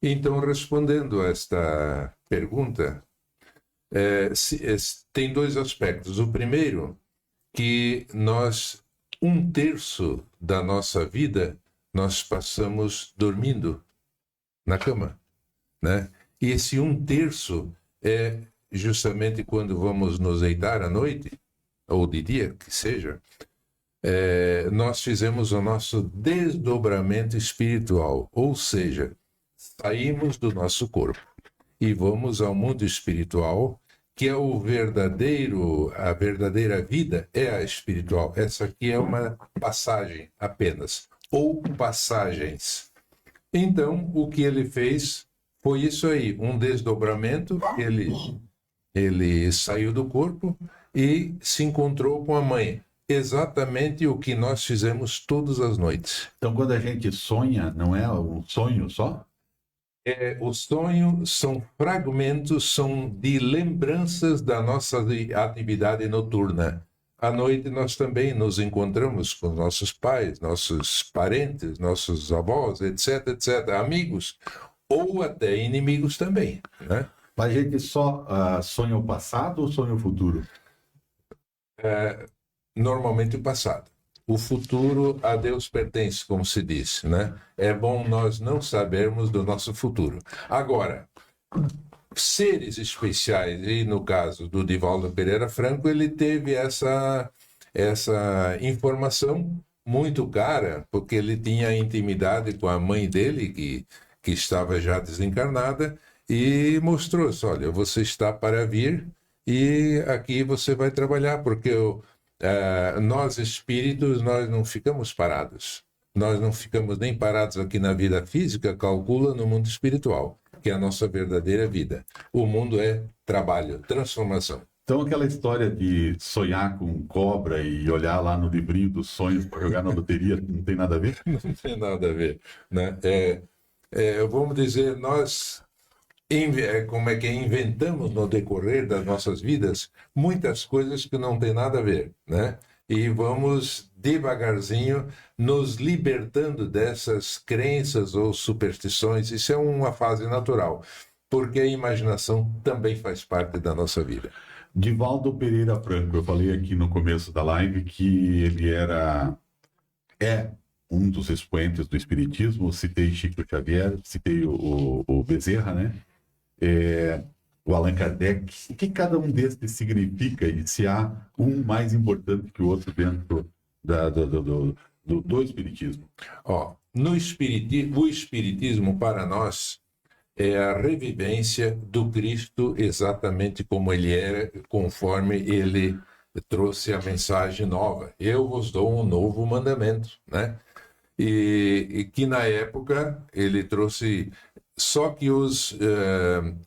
[SPEAKER 3] Então, respondendo a esta pergunta, tem dois aspectos. O primeiro, que nós 1/3 da nossa vida nós passamos dormindo na cama, né? E esse 1/3 é justamente quando vamos nos deitar à noite, ou de dia, que seja, nós fizemos o nosso desdobramento espiritual, ou seja, saímos do nosso corpo e vamos ao mundo espiritual, que é a verdadeira vida é a espiritual. Essa aqui é uma passagem apenas, ou passagens. Então, o que ele fez foi isso aí, um desdobramento. Ele saiu do corpo e se encontrou com a mãe. Exatamente o que nós fizemos todas as noites.
[SPEAKER 1] Então, quando a gente sonha, não é um sonho só?
[SPEAKER 3] O sonho são fragmentos, são de lembranças da nossa atividade noturna. À noite nós também nos encontramos com nossos pais, nossos parentes, nossos avós, etc, etc, amigos, ou até inimigos também, né?
[SPEAKER 1] Mas a gente só sonha o passado ou sonha o futuro?
[SPEAKER 3] Normalmente o passado. O futuro a Deus pertence, como se diz, né? É bom nós não sabermos do nosso futuro. Agora, seres especiais, e no caso do Divaldo Pereira Franco, ele teve essa informação muito cara, porque ele tinha intimidade com a mãe dele, que estava já desencarnada, e mostrou: olha, você está para vir e aqui você vai trabalhar, porque nós espíritos, nós não ficamos parados. Nós não ficamos nem parados aqui na vida física, calcula no mundo espiritual, que é a nossa verdadeira vida. O mundo é trabalho, transformação.
[SPEAKER 1] Então, aquela história de sonhar com cobra e olhar lá no livrinho dos sonhos para jogar na loteria, não tem nada a ver?
[SPEAKER 3] Não tem nada a ver, né? Vamos dizer, nós inventamos no decorrer das nossas vidas muitas coisas que não tem nada a ver, né? E vamos devagarzinho nos libertando dessas crenças ou superstições. Isso é uma fase natural, porque a imaginação também faz parte da nossa vida.
[SPEAKER 1] Divaldo Pereira Franco, eu falei aqui no começo da live que ele é um dos expoentes do Espiritismo. Citei Chico Xavier, citei o Bezerra, né? O Allan Kardec. O que cada um desses significa e se há um mais importante que o outro dentro do Espiritismo?
[SPEAKER 3] O Espiritismo para nós é a revivência do Cristo exatamente como ele era, conforme ele trouxe a mensagem nova. Eu vos dou um novo mandamento, né? E que na época ele trouxe. Só que os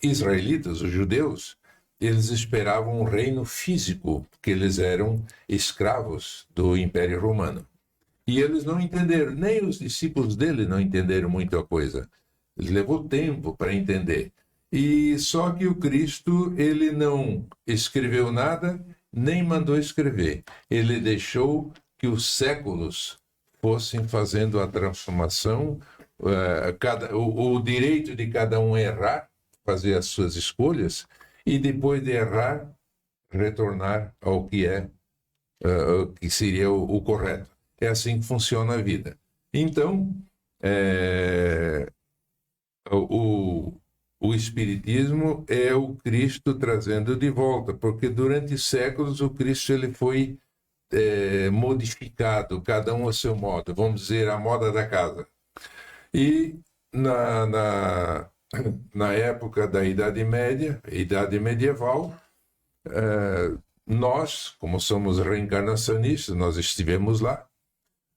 [SPEAKER 3] israelitas, os judeus, eles esperavam um reino físico, porque eles eram escravos do Império Romano. E eles não entenderam, nem os discípulos dele não entenderam muito a coisa. Levou tempo para entender. E só que o Cristo, ele não escreveu nada, nem mandou escrever. Ele deixou que os séculos fossem fazendo a transformação, o direito de cada um errar, fazer as suas escolhas, e depois de errar, retornar ao que que seria o correto. É assim que funciona a vida. Então, o Espiritismo é o Cristo trazendo de volta, porque durante séculos o Cristo ele foi modificado, cada um a seu modo, vamos dizer, a moda da casa. E na época da Idade Média, Idade Medieval, nós, como somos reencarnacionistas, nós estivemos lá,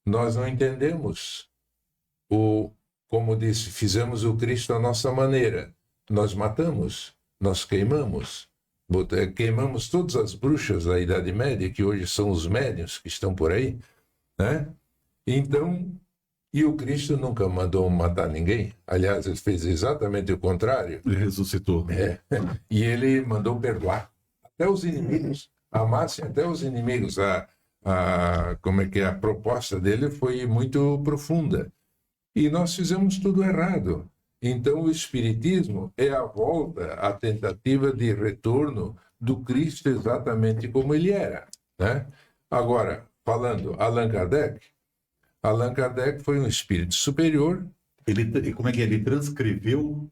[SPEAKER 3] nós não entendemos como disse, fizemos o Cristo à nossa maneira. Nós matamos, nós queimamos todas as bruxas da Idade Média, que hoje são os médiuns que estão por aí, né? Então, e o Cristo nunca mandou matar ninguém. Aliás, ele fez exatamente o contrário.
[SPEAKER 1] Ele ressuscitou.
[SPEAKER 3] E ele mandou perdoar até os inimigos, amassem até os inimigos. A proposta dele foi muito profunda. E nós fizemos tudo errado. Então, o Espiritismo é a volta, a tentativa de retorno do Cristo exatamente como ele era, né? Agora, falando Allan Kardec foi um espírito superior.
[SPEAKER 1] Como é que ele transcreveu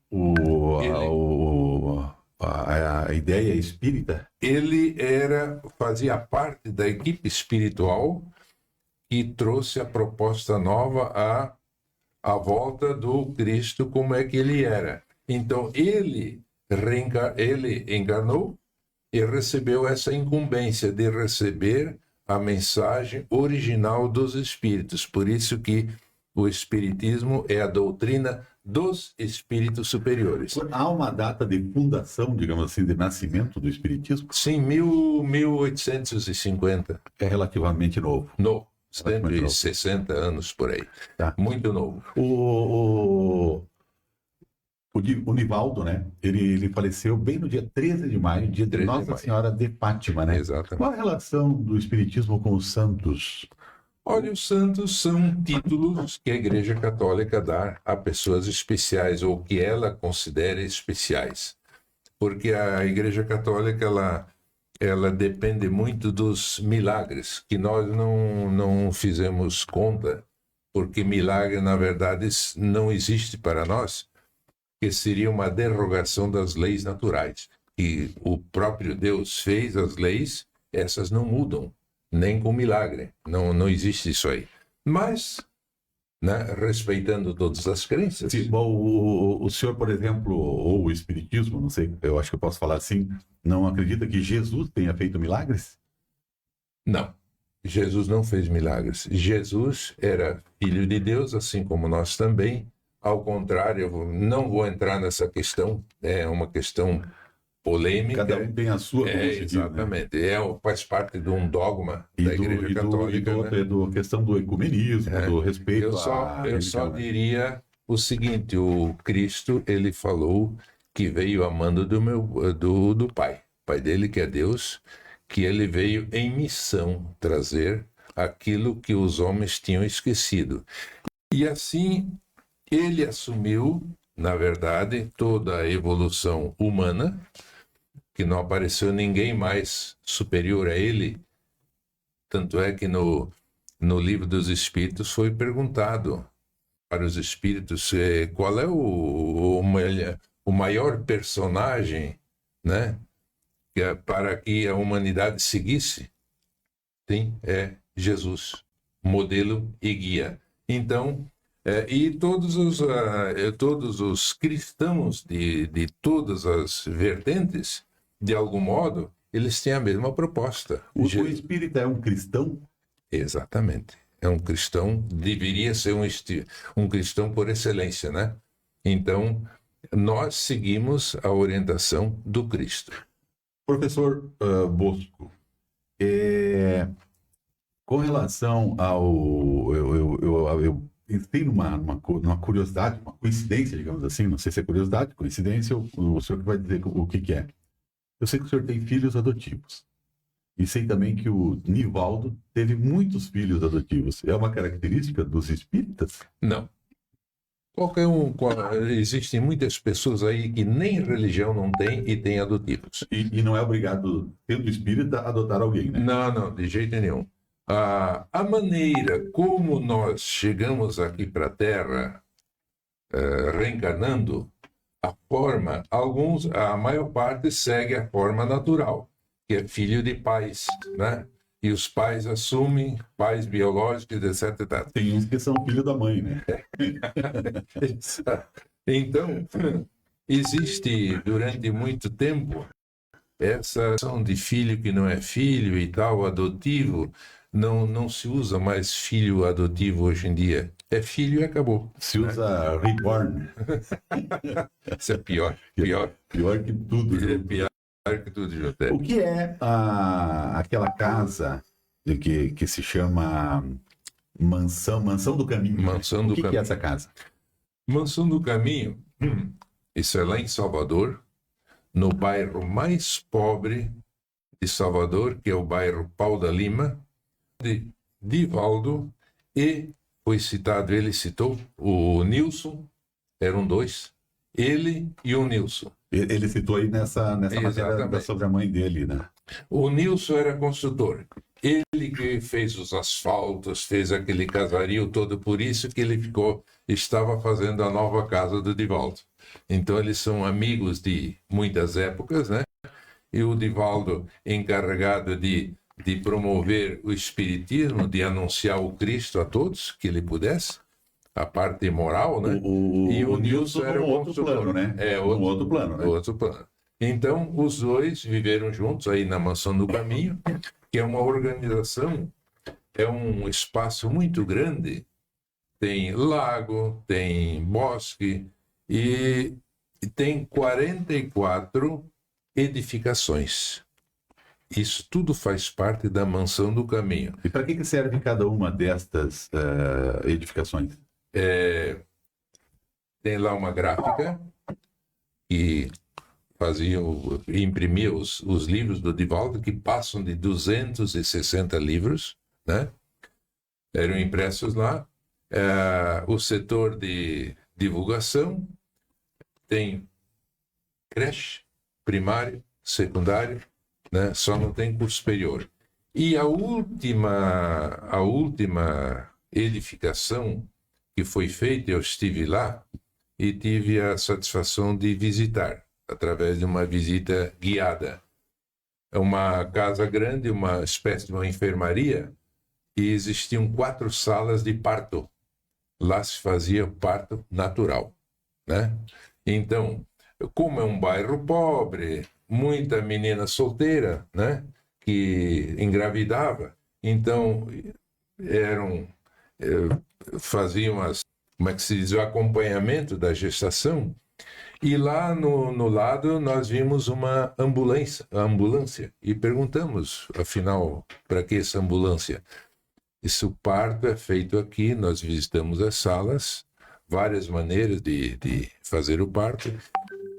[SPEAKER 1] a ideia espírita?
[SPEAKER 3] Ele fazia parte da equipe espiritual que trouxe a proposta nova à volta do Cristo, como é que ele era. Então, ele encarnou e recebeu essa incumbência de receber a mensagem original dos espíritos. Por isso que o espiritismo é a doutrina dos espíritos superiores.
[SPEAKER 1] Há uma data de fundação, digamos assim, de nascimento do espiritismo?
[SPEAKER 3] Sim, 1850.
[SPEAKER 1] É relativamente novo.
[SPEAKER 3] Novo. 160 anos por aí.
[SPEAKER 1] Tá.
[SPEAKER 3] Muito novo.
[SPEAKER 1] O Nivaldo, né? Ele faleceu bem no dia 13 de maio, dia de
[SPEAKER 3] 13 de
[SPEAKER 1] Nossa
[SPEAKER 3] maio.
[SPEAKER 1] Senhora de Fátima, né?
[SPEAKER 3] Exatamente.
[SPEAKER 1] Qual a relação do espiritismo com os santos?
[SPEAKER 3] Olha, os santos são títulos que a Igreja Católica dá a pessoas especiais, ou que ela considera especiais. Porque a Igreja Católica, ela depende muito dos milagres, que nós não fizemos conta, porque milagre, na verdade, não existe para nós, que seria uma derrogação das leis naturais. E o próprio Deus fez as leis, essas não mudam, nem com milagre. Não existe isso aí. Mas, né, respeitando todas as crenças...
[SPEAKER 1] Sim, bom, o senhor, por exemplo, ou o espiritismo, não sei, eu acho que eu posso falar assim, não acredita que Jesus tenha feito milagres?
[SPEAKER 3] Não. Jesus não fez milagres. Jesus era filho de Deus, assim como nós também. Ao contrário, eu não vou entrar nessa questão, é uma questão polêmica.
[SPEAKER 1] Cada um tem a sua, como se diz, né?
[SPEAKER 3] Exatamente. Faz parte de um dogma da Igreja Católica.
[SPEAKER 1] E do questão do ecumenismo, do respeito
[SPEAKER 3] eu só diria o seguinte: o Cristo, ele falou que veio amando do Pai dele, que é Deus, que ele veio em missão trazer aquilo que os homens tinham esquecido. E assim ele assumiu, na verdade, toda a evolução humana, que não apareceu ninguém mais superior a ele. Tanto é que no Livro dos Espíritos foi perguntado para os espíritos qual é o maior personagem, né, para que a humanidade seguisse. Sim, é Jesus, modelo e guia. Então, e todos os cristãos de todas as vertentes, de algum modo, eles têm a mesma proposta.
[SPEAKER 1] O espírita é um cristão?
[SPEAKER 3] Exatamente. É um cristão, deveria ser um cristão por excelência, né? Então, nós seguimos a orientação do Cristo.
[SPEAKER 1] Professor Bosco, com relação ao... Eu entrei numa curiosidade, uma coincidência, digamos assim, não sei se é curiosidade, coincidência, o senhor que vai dizer o que é. Eu sei que o senhor tem filhos adotivos. E sei também que o Nivaldo teve muitos filhos adotivos. É uma característica dos espíritas?
[SPEAKER 3] Não. Existem muitas pessoas aí que nem religião não tem e têm adotivos.
[SPEAKER 1] E não é obrigado, tendo espírita, a adotar alguém, né?
[SPEAKER 3] Não, de jeito nenhum. A maneira como nós chegamos aqui para a Terra, reencarnando, a maior parte segue a forma natural, que é filho de pais, né? E os pais assumem, pais biológicos, etc.
[SPEAKER 1] Tem uns que são filho da mãe, né?
[SPEAKER 3] Então, existe durante muito tempo essa ação de filho que não é filho e tal, adotivo. Não se usa mais filho adotivo hoje em dia. É filho e acabou.
[SPEAKER 1] Se usa reborn.
[SPEAKER 3] Isso é pior.
[SPEAKER 1] Pior que tudo.
[SPEAKER 3] É pior que tudo, José.
[SPEAKER 1] O que é aquela casa que se chama Mansão do Caminho?
[SPEAKER 3] Mansão do
[SPEAKER 1] Caminho. O que é essa casa?
[SPEAKER 3] Mansão do Caminho, isso é lá em Salvador, no bairro mais pobre de Salvador, que é o bairro Pau da Lima, de Divaldo, e ele citou o Nilson, eram dois, ele e o Nilson.
[SPEAKER 1] Ele citou aí nessa matéria sobre a mãe dele, né?
[SPEAKER 3] O Nilson era construtor Ele que fez os asfaltos, fez aquele casario todo, por isso que ele estava fazendo a nova casa do Divaldo. Então eles são amigos de muitas épocas, né? E o Divaldo encarregado de promover o espiritismo, de anunciar o Cristo a todos que ele pudesse, a parte moral, né? E o Nilson era
[SPEAKER 1] num
[SPEAKER 3] o
[SPEAKER 1] outro
[SPEAKER 3] consultor.
[SPEAKER 1] plano, né? Num outro plano, né?
[SPEAKER 3] Outro plano. Então, os dois viveram juntos aí na Mansão do Caminho, que é uma organização, é um espaço muito grande, tem lago, tem bosque e tem 44 edificações. Isso tudo faz parte da Mansão do Caminho.
[SPEAKER 1] E para que serve cada uma destas edificações?
[SPEAKER 3] Tem lá uma gráfica que imprimia os livros do Divaldo, que passam de 260 livros, né? Eram impressos lá. O setor de divulgação tem creche, primário, secundário, né? Só não tem curso superior. E a última edificação que foi feita, eu estive lá e tive a satisfação de visitar, através de uma visita guiada. É uma casa grande, uma espécie de uma enfermaria, e existiam 4 salas de parto. Lá se fazia parto natural, né? Então, como é um bairro pobre, muita menina solteira, né, que engravidava, então faziam como é que se diz, o acompanhamento da gestação. E lá no lado nós vimos uma ambulância e perguntamos, afinal, para que essa ambulância? Esse parto é feito aqui, nós visitamos as salas, várias maneiras de fazer o parto.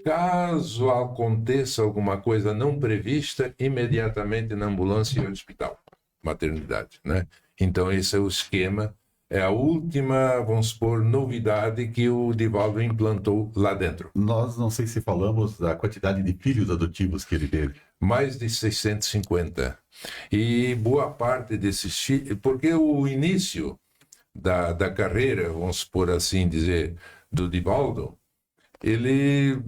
[SPEAKER 3] Caso aconteça alguma coisa não prevista, imediatamente na ambulância e ao hospital, maternidade, né? Então esse é o esquema, é a última, vamos supor, novidade que o Divaldo implantou lá dentro.
[SPEAKER 1] Nós não sei se falamos da quantidade de filhos adotivos que ele teve.
[SPEAKER 3] Mais de 650. E boa parte desses filhos, porque o início da carreira, vamos por assim dizer, do Divaldo, ele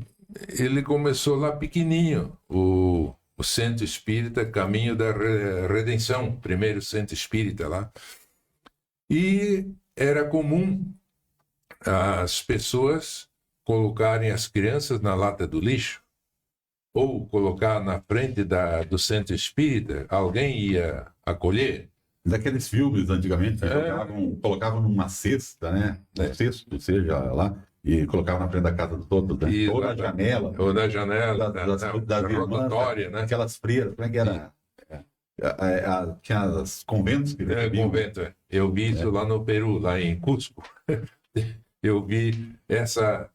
[SPEAKER 3] começou lá pequenininho, o Centro Espírita Caminho da Redenção, primeiro Centro Espírita lá. E era comum as pessoas colocarem as crianças na lata do lixo, ou colocar na frente do Centro Espírita, alguém ia acolher.
[SPEAKER 1] Daqueles filmes, antigamente, que colocavam numa cesta, né? Um cesto, seja lá, e colocavam na frente da casa do todo, né?
[SPEAKER 3] E
[SPEAKER 1] ou na janela.
[SPEAKER 3] Ou na janela,
[SPEAKER 1] da
[SPEAKER 3] rotatória, né?
[SPEAKER 1] Aquelas freiras, como é que era? Tinha os conventos que recebiam.
[SPEAKER 3] Convento, Eu vi isso lá no Peru, lá em Cusco. Eu vi essa,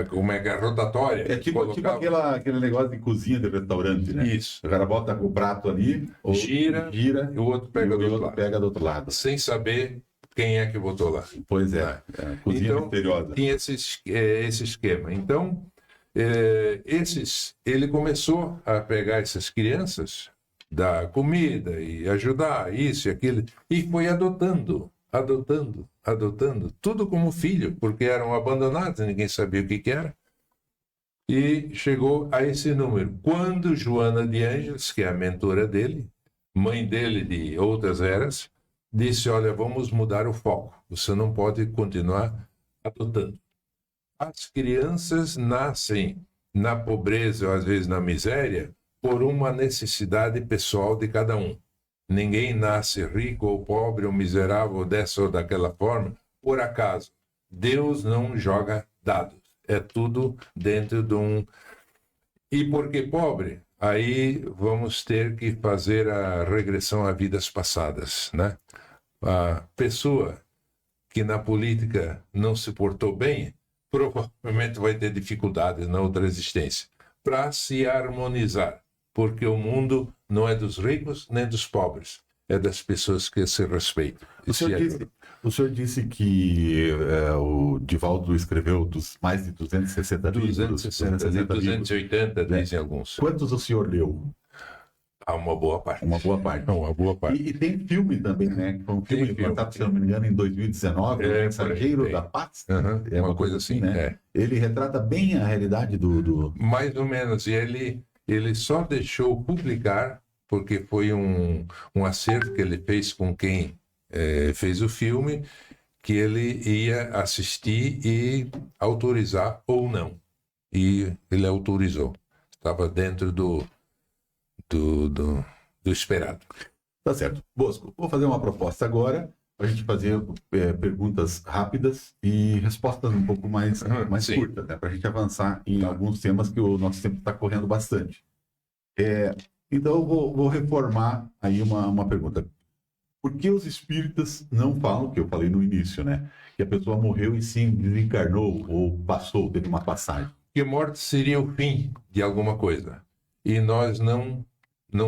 [SPEAKER 3] como é que é, rotatória.
[SPEAKER 1] É tipo aquele negócio de cozinha de restaurante, né?
[SPEAKER 3] Isso.
[SPEAKER 1] O cara bota o prato ali,
[SPEAKER 3] gira
[SPEAKER 1] e
[SPEAKER 3] o outro pega
[SPEAKER 1] do outro lado.
[SPEAKER 3] Sem saber quem é que botou lá.
[SPEAKER 1] Pois é. Cozinha
[SPEAKER 3] então,
[SPEAKER 1] misteriosa.
[SPEAKER 3] Tinha esse esquema. Então, ele começou a pegar essas crianças, dar comida e ajudar, isso e aquilo, e foi adotando, tudo como filho, porque eram abandonados, ninguém sabia o que era. E chegou a esse número. Quando Joana de Ângeles, que é a mentora dele, mãe dele de outras eras, disse, olha, vamos mudar o foco, você não pode continuar adotando. As crianças nascem na pobreza, ou às vezes na miséria, por uma necessidade pessoal de cada um. Ninguém nasce rico ou pobre ou miserável dessa ou daquela forma por acaso. Deus não joga dados. É tudo dentro de um... E porque pobre, aí vamos ter que fazer a regressão a vidas passadas, né? A pessoa que na política não se portou bem, provavelmente vai ter dificuldades na outra existência. Para se harmonizar. Porque o mundo não é dos ricos nem dos pobres, é das pessoas que se respeitam.
[SPEAKER 1] O senhor disse que o Divaldo escreveu mais de 260 livros.
[SPEAKER 3] 280, dizem alguns.
[SPEAKER 1] Quantos o senhor leu?
[SPEAKER 3] Há uma boa parte.
[SPEAKER 1] Uma boa parte.
[SPEAKER 3] Uma boa parte.
[SPEAKER 1] E tem filme também, né? Foi um filme lançado, se não me engano, em 2019, O Mensageiro da Paz.
[SPEAKER 3] Uhum,
[SPEAKER 1] É
[SPEAKER 3] uma coisa assim,
[SPEAKER 1] né?
[SPEAKER 3] é.
[SPEAKER 1] Ele retrata bem a realidade do...
[SPEAKER 3] Mais ou menos. E ele só deixou publicar porque foi um acerto que ele fez com quem fez o filme, que ele ia assistir e autorizar ou não. E ele autorizou. Estava dentro do esperado.
[SPEAKER 1] Tá certo. Bosco, vou fazer uma proposta agora para a gente fazer perguntas rápidas e respostas um pouco mais
[SPEAKER 3] Sim.
[SPEAKER 1] curtas, né? Para a gente avançar em alguns temas que o nosso tempo está correndo bastante. Então, eu vou reformar aí uma pergunta. Por que os espíritas não falam, que eu falei no início, né? Que a pessoa morreu e sim desencarnou ou passou, teve uma passagem.
[SPEAKER 3] Que morte seria o fim de alguma coisa. E nós não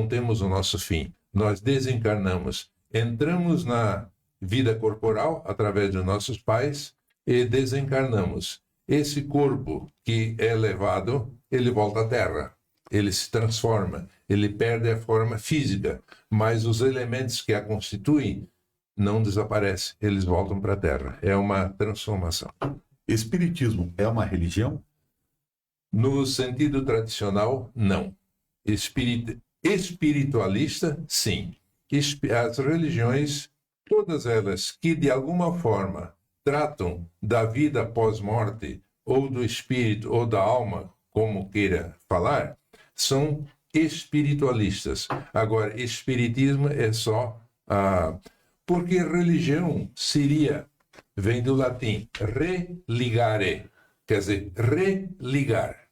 [SPEAKER 3] temos o nosso fim. Nós desencarnamos. Entramos na vida corporal através dos nossos pais e desencarnamos. Esse corpo que é levado, ele volta à Terra. Ele se transforma. Ele perde a forma física. Mas os elementos que a constituem não desaparecem. Eles voltam para a Terra. É uma transformação.
[SPEAKER 1] Espiritismo é uma religião?
[SPEAKER 3] No sentido tradicional, não. Espiritualista, sim. As religiões, todas elas que de alguma forma tratam da vida pós-morte, ou do espírito, ou da alma, como queira falar, são espiritualistas. Agora, espiritismo é só... porque religião vem do latim, religare, quer dizer, religar.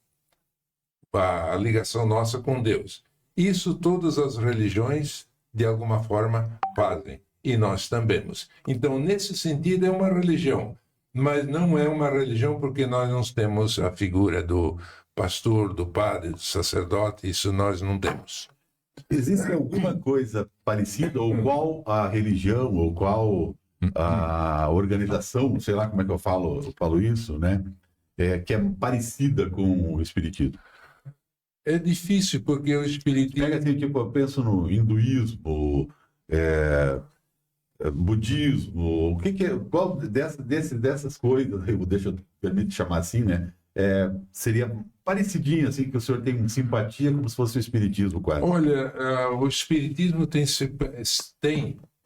[SPEAKER 3] A ligação nossa com Deus. Isso todas as religiões, de alguma forma, fazem. E nós também. Então, nesse sentido, é uma religião. Mas não é uma religião porque nós não temos a figura do pastor, do padre, do sacerdote. Isso nós não temos.
[SPEAKER 1] Existe alguma coisa parecida, ou qual a religião, ou qual a organização, sei lá como é que eu falo isso, né? Que é parecida com o espiritismo?
[SPEAKER 3] É difícil, porque o espiritismo...
[SPEAKER 1] Pega assim, tipo, eu penso no hinduísmo, budismo, o que é, qual dessas coisas, permite chamar assim, né? Seria parecidinho, assim, que o senhor tem simpatia, como se fosse o espiritismo, quase.
[SPEAKER 3] Olha, o espiritismo tem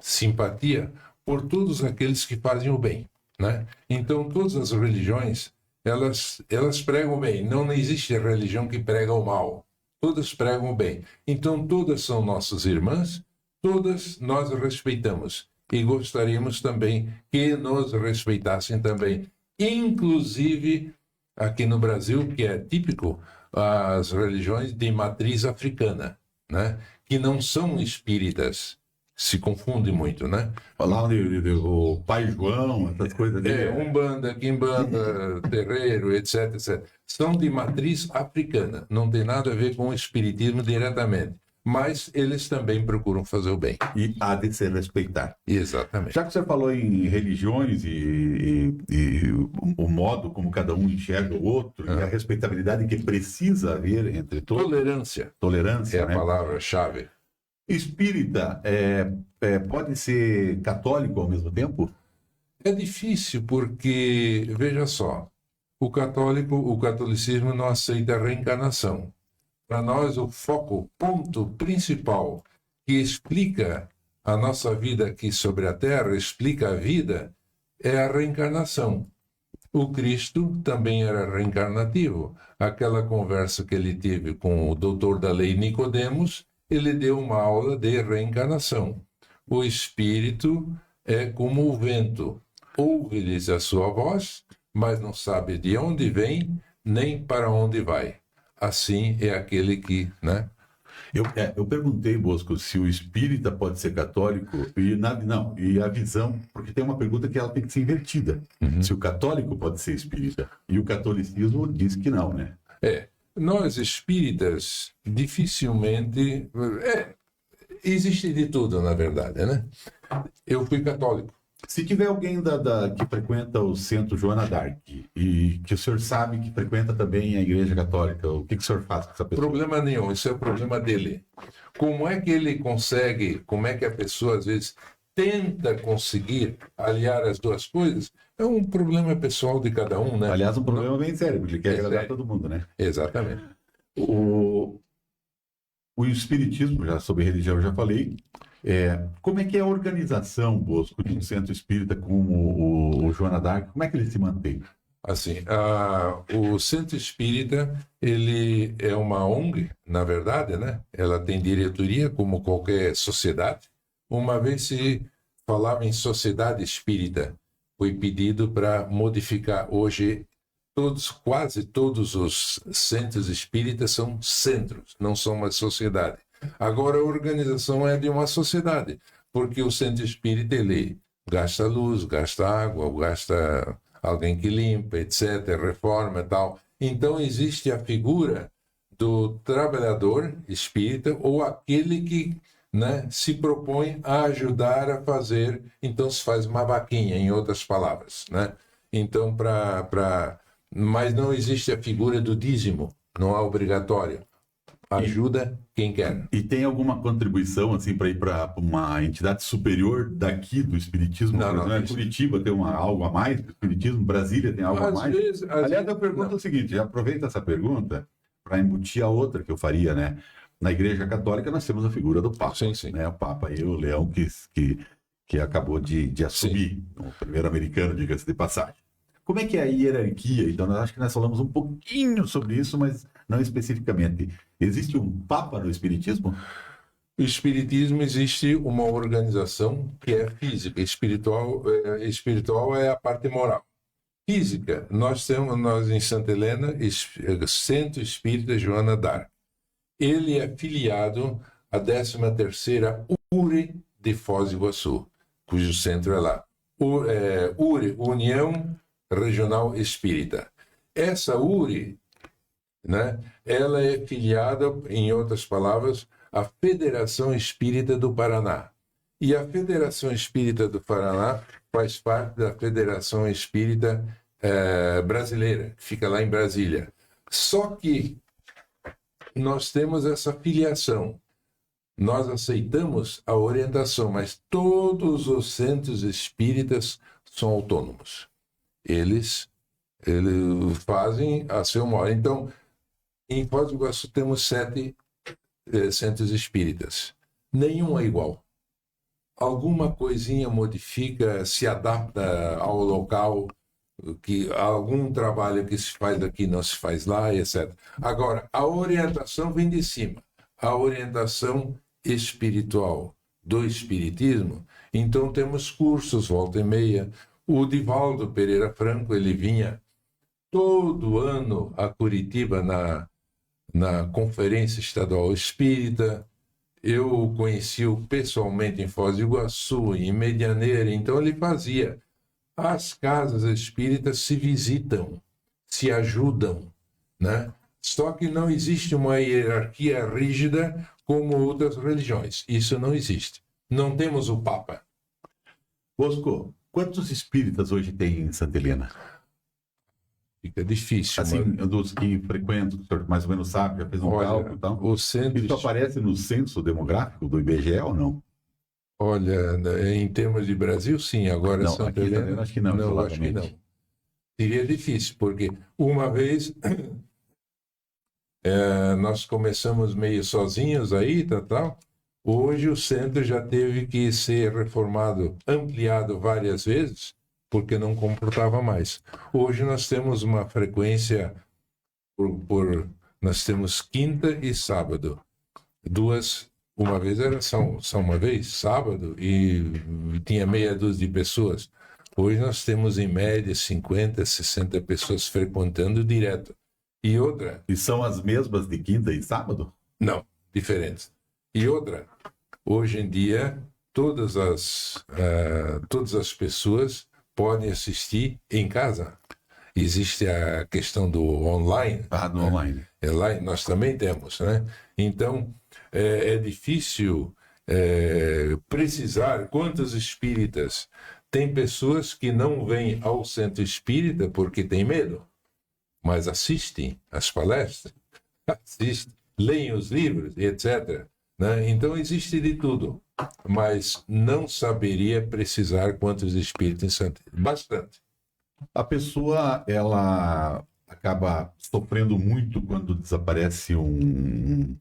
[SPEAKER 3] simpatia por todos aqueles que fazem o bem, né? Então, todas as religiões, elas pregam o bem. Não existe religião que prega o mal. Todas pregam o bem. Então, todas são nossas irmãs, todas nós respeitamos. E gostaríamos também que nos respeitassem também. Inclusive, aqui no Brasil, que é típico, as religiões de matriz africana, né? Que não são espíritas. Se confunde muito, né?
[SPEAKER 1] Lá onde o Pai João, essas coisas dele.
[SPEAKER 3] Umbanda, Quimbanda, terreiro, etc, etc. São de matriz africana. Não tem nada a ver com o espiritismo diretamente. Mas eles também procuram fazer o bem.
[SPEAKER 1] E há de se respeitar.
[SPEAKER 3] Exatamente.
[SPEAKER 1] Já que você falou em religiões e o modo como cada um enxerga o outro, e a respeitabilidade que precisa haver entre todos. Tolerância,
[SPEAKER 3] é
[SPEAKER 1] né?
[SPEAKER 3] a palavra-chave.
[SPEAKER 1] Espírita pode ser católico ao mesmo tempo?
[SPEAKER 3] É difícil porque, veja só, o catolicismo não aceita a reencarnação. Para nós, o ponto principal que explica a nossa vida aqui sobre a Terra, explica a vida, é a reencarnação. O Cristo também era reencarnativo. Aquela conversa que ele teve com o doutor da lei Nicodemos, ele deu uma aula de reencarnação. O espírito é como o vento. Ouve-lhes a sua voz, mas não sabe de onde vem, nem para onde vai. Assim é aquele que, né?
[SPEAKER 1] Eu perguntei, Bosco, se o espírita pode ser católico, e a visão, porque tem uma pergunta que ela tem que ser invertida. Se o católico pode ser espírita, e o catolicismo diz que não, né?
[SPEAKER 3] Nós espíritas, dificilmente... existe de tudo, na verdade, né? Eu fui católico.
[SPEAKER 1] Se tiver alguém que frequenta o Centro Joana d'Arc e que o senhor sabe que frequenta também a Igreja Católica, o que o senhor faz com essa pessoa?
[SPEAKER 3] Problema nenhum, isso é o problema dele. Como é que ele consegue, como é que a pessoa às vezes tenta conseguir aliar as duas coisas? É um problema pessoal de cada um, né?
[SPEAKER 1] Aliás, um problema bem sério, porque ele quer
[SPEAKER 3] É
[SPEAKER 1] agradar
[SPEAKER 3] sério.
[SPEAKER 1] todo mundo, né?
[SPEAKER 3] Exatamente.
[SPEAKER 1] O Espiritismo, já sobre religião, eu já falei. Como é que é a organização, Bosco, de um centro espírita como o Joana d'Arc? Como é que ele se mantém?
[SPEAKER 3] Assim, o Centro Espírita, ele é uma ONG, na verdade, né? Ela tem diretoria, como qualquer sociedade. Uma vez se falava em sociedade espírita, foi pedido para modificar. Hoje, quase todos os centros espíritas são centros, não são uma sociedade. Agora, a organização é de uma sociedade, porque o centro espírita, ele gasta luz, gasta água, gasta alguém que limpa, etc., reforma e tal. Então, existe a figura do trabalhador espírita ou aquele que, né, se propõe a ajudar a fazer, então se faz uma vaquinha, em outras palavras, né? Então, mas não existe a figura do dízimo, não é obrigatório. Ajuda quem quer.
[SPEAKER 1] E tem alguma contribuição assim para ir para uma entidade superior daqui do Espiritismo?
[SPEAKER 3] Não,
[SPEAKER 1] Por exemplo,
[SPEAKER 3] isso.
[SPEAKER 1] Curitiba tem algo a mais do Espiritismo? Brasília tem algo a
[SPEAKER 3] Às
[SPEAKER 1] mais?
[SPEAKER 3] vezes,
[SPEAKER 1] Aliás, eu pergunto o seguinte, já aproveita essa pergunta para embutir a outra que eu faria, né? Na Igreja Católica nós temos a figura do Papa.
[SPEAKER 3] Sim, sim.
[SPEAKER 1] Né? O Papa aí, o Leão, que acabou de assumir, o primeiro americano, diga-se de passagem. Como é que é a hierarquia? Então, eu acho que nós falamos um pouquinho sobre isso, mas não especificamente. Existe um Papa no Espiritismo?
[SPEAKER 3] O Espiritismo existe uma organização que é física, espiritual é a parte moral. Física, nós em Santa Helena, Centro Espírita Joana d'Arc. Ele é filiado à 13ª URE de Foz do Iguaçu, cujo centro é lá. URE, União Regional Espírita. Essa URE, né, ela é filiada, em outras palavras, à Federação Espírita do Paraná. E a Federação Espírita do Paraná faz parte da Federação Espírita Brasileira, que fica lá em Brasília. Só que nós temos essa filiação. Nós aceitamos a orientação, mas todos os centros espíritas são autônomos. Eles fazem a seu modo. Então, em Foz do Iguaçu temos 7 centros espíritas. Nenhum é igual. Alguma coisinha modifica, se adapta ao local, que algum trabalho que se faz aqui não se faz lá, etc. Agora, a orientação vem de cima. A orientação espiritual do Espiritismo. Então, temos cursos, volta e meia. O Divaldo Pereira Franco, ele vinha todo ano a Curitiba na Conferência Estadual Espírita. Eu o conheci-o pessoalmente em Foz do Iguaçu, em Medianeira. Então, ele fazia. As casas espíritas se visitam, se ajudam, né? Só que não existe uma hierarquia rígida como outras religiões. Isso não existe. Não temos o Papa.
[SPEAKER 1] Bosco, quantos espíritas hoje tem em Santa Helena?
[SPEAKER 3] Fica difícil.
[SPEAKER 1] Assim,
[SPEAKER 3] mas...
[SPEAKER 1] dos que frequentam, que o senhor mais ou menos sabe, já fez um cálculo e tal.
[SPEAKER 3] O centro...
[SPEAKER 1] Isso aparece no censo demográfico do IBGE ou não?
[SPEAKER 3] Olha, em termos de Brasil, sim. Agora,
[SPEAKER 1] não,
[SPEAKER 3] Santa
[SPEAKER 1] aqui
[SPEAKER 3] Helena,
[SPEAKER 1] também acho que não,
[SPEAKER 3] não, acho que não. Seria difícil, porque uma vez nós começamos meio sozinhos aí, tal. Hoje o centro já teve que ser reformado, ampliado várias vezes, porque não comportava mais. Hoje nós temos uma frequência nós temos quinta e sábado. Uma vez era só uma vez, sábado, e tinha meia dúzia de pessoas. Hoje nós temos em média 50, 60 pessoas frequentando direto. E outra...
[SPEAKER 1] E são as mesmas de quinta e sábado?
[SPEAKER 3] Não, diferentes. E outra, hoje em dia, todas as pessoas podem assistir em casa. Existe a questão do online.
[SPEAKER 1] Do online.
[SPEAKER 3] Nós também temos, né? Então, é difícil precisar quantos espíritas Tem pessoas que não vêm ao centro espírita porque têm medo, mas assistem às palestras, assistem, leem os livros, etc. Né? Então existe de tudo, mas não saberia precisar quantos espíritos em Santo. Bastante.
[SPEAKER 1] A pessoa, ela acaba sofrendo muito quando desaparece um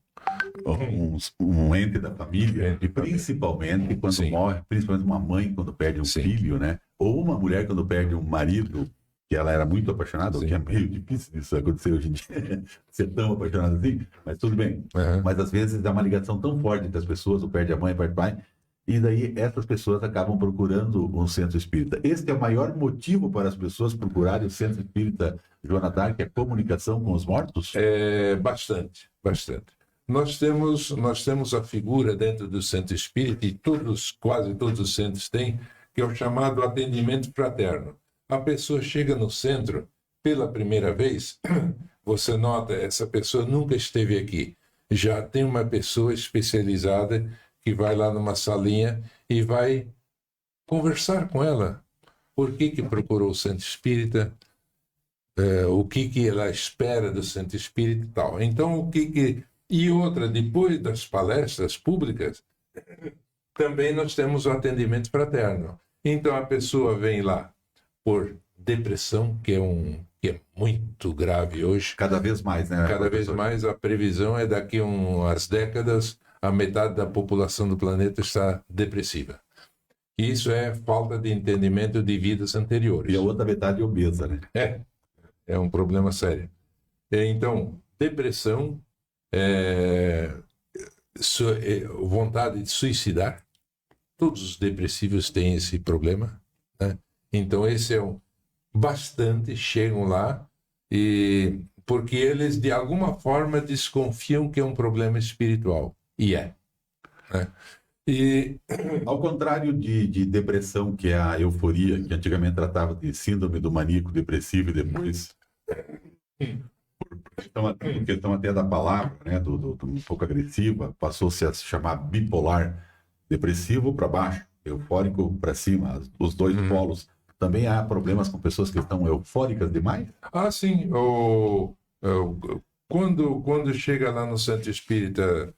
[SPEAKER 1] ente da família, e principalmente quando
[SPEAKER 3] Sim.
[SPEAKER 1] morre, principalmente uma mãe quando perde um
[SPEAKER 3] Sim.
[SPEAKER 1] filho, né? Ou uma mulher quando perde um marido, que ela era muito apaixonada, o
[SPEAKER 3] Sim.
[SPEAKER 1] que é meio difícil isso acontecer hoje em dia, ser tão apaixonada assim, mas tudo bem.
[SPEAKER 3] Uhum.
[SPEAKER 1] Mas às vezes dá uma ligação tão forte entre as pessoas, ou perde a mãe, perde o pai, e daí essas pessoas acabam procurando um centro espírita. Este é o maior motivo para as pessoas procurarem o centro espírita Joana d'Arc, é a comunicação com os mortos?
[SPEAKER 3] Bastante, bastante. Nós temos a figura dentro do centro espírita, e quase todos os centros têm, que é o chamado atendimento fraterno. A pessoa chega no centro pela primeira vez, você nota, essa pessoa nunca esteve aqui. Já tem uma pessoa especializada que vai lá numa salinha e vai conversar com ela. Por que procurou o centro espírita? O que ela espera do centro espírita e tal. Então, E outra, depois das palestras públicas, também nós temos o atendimento fraterno. Então, a pessoa vem lá por depressão, que é muito grave hoje.
[SPEAKER 1] Cada vez mais, né?
[SPEAKER 3] Cada vez
[SPEAKER 1] professor?
[SPEAKER 3] mais, a previsão é daqui a umas décadas, a metade da população do planeta está depressiva. Isso é falta de entendimento de vidas anteriores.
[SPEAKER 1] E a outra metade obesa, né?
[SPEAKER 3] É um problema sério. Então, depressão, vontade de suicidar, todos os depressivos têm esse problema, né? Então, esse é bastante chegam lá porque eles, de alguma forma, desconfiam que é um problema espiritual. E é. Né?
[SPEAKER 1] Ao contrário de depressão, que é a euforia, que antigamente tratava de síndrome do maníaco depressivo e depois, por questão até da palavra, né, um pouco agressiva, passou-se a se chamar bipolar, depressivo para baixo, eufórico para cima, os dois polos. Também há problemas com pessoas que estão eufóricas demais?
[SPEAKER 3] Sim. Quando chega lá no centro espírita,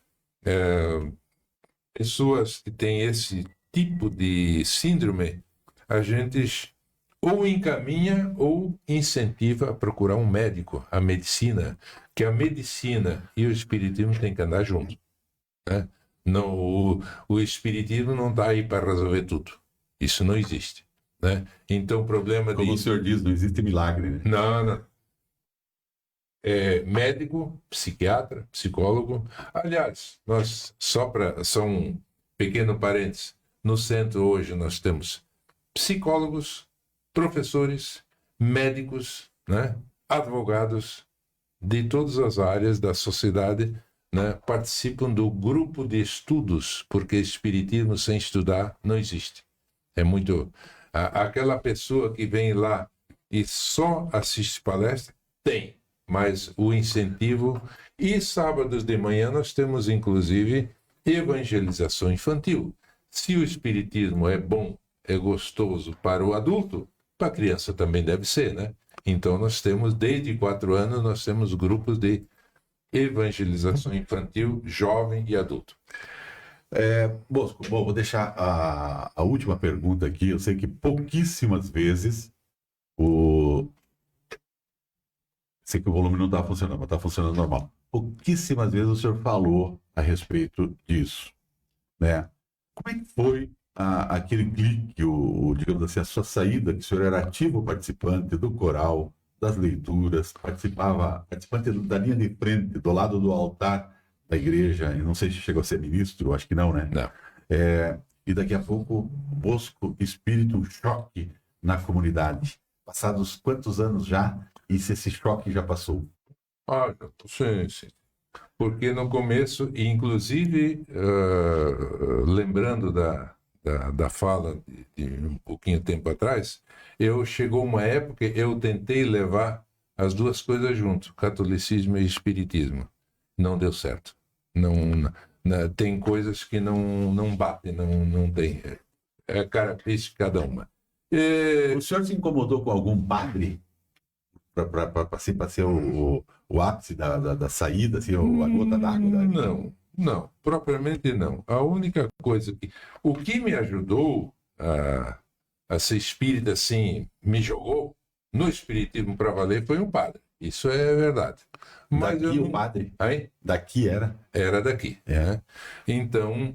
[SPEAKER 3] pessoas que têm esse tipo de síndrome, a gente ou encaminha ou incentiva a procurar um médico, a medicina, que a medicina e o espiritismo têm que andar juntos. Né? Não, o espiritismo não está aí para resolver tudo. Isso não existe. Né? Então, o problema
[SPEAKER 1] Como o senhor diz, não existe milagre, né?
[SPEAKER 3] Não. Médico, psiquiatra, psicólogo. Aliás, só um pequeno parênteses, no centro hoje nós temos psicólogos, professores, médicos, né? Advogados de todas as áreas da sociedade, né? Participam do grupo de estudos, porque espiritismo sem estudar não existe. É muito... Aquela pessoa que vem lá e só assiste palestra, tem. Mas o incentivo... E sábados de manhã nós temos, inclusive, evangelização infantil. Se o espiritismo é bom, é gostoso para o adulto, para a criança também deve ser, né? Então nós temos, desde 4 anos, nós temos grupos de evangelização infantil, jovem e adulto.
[SPEAKER 1] Bosco, bom, vou deixar a última pergunta aqui. Eu sei que pouquíssimas vezes sei que o volume não está funcionando, mas está funcionando normal. Pouquíssimas vezes o senhor falou a respeito disso, né? Como é que foi aquele clique, digamos assim, a sua saída, que o senhor era ativo participante do coral, das leituras, participante da linha de frente, do lado do altar da igreja, eu não sei se chegou a ser ministro, acho que não, né?
[SPEAKER 3] Não.
[SPEAKER 1] E daqui a pouco, Bosco, espírito, um choque na comunidade. Passados quantos anos já, e se esse choque já passou?
[SPEAKER 3] Sim. Porque no começo, inclusive, lembrando da fala de um pouquinho tempo atrás, chegou uma época, eu tentei levar as duas coisas junto, catolicismo e espiritismo. Não deu certo. Tem coisas que não batem, não tem. É característica de cada uma.
[SPEAKER 1] O senhor se incomodou com algum padre para ser o ápice da saída, assim, a gota d'água?
[SPEAKER 3] Não, propriamente não. A única coisa o que me ajudou a ser espírita, assim, me jogou no espiritismo para valer foi um padre. Isso é verdade. Mas
[SPEAKER 1] Daqui o padre?
[SPEAKER 3] Aí?
[SPEAKER 1] Daqui era?
[SPEAKER 3] Era daqui. Né? Então,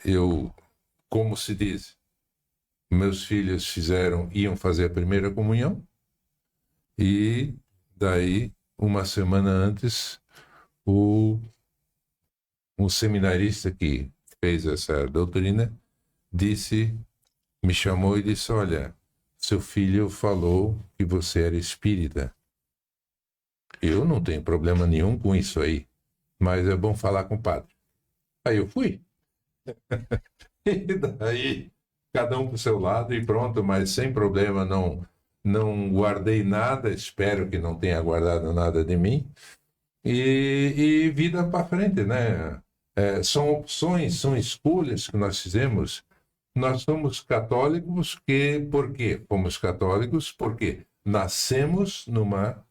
[SPEAKER 3] eu, como se diz, meus filhos iam fazer a primeira comunhão e daí, uma semana antes, um seminarista que fez essa doutrina me chamou e disse: olha, seu filho falou que você era espírita. Eu não tenho problema nenhum com isso aí, mas é bom falar com o padre. Aí eu fui. E daí, cada um para o seu lado e pronto, mas sem problema, não guardei nada, espero que não tenha guardado nada de mim. E vida para frente, né? São opções, são escolhas que nós fizemos. Nós somos católicos por quê? Fomos católicos porque nascemos numa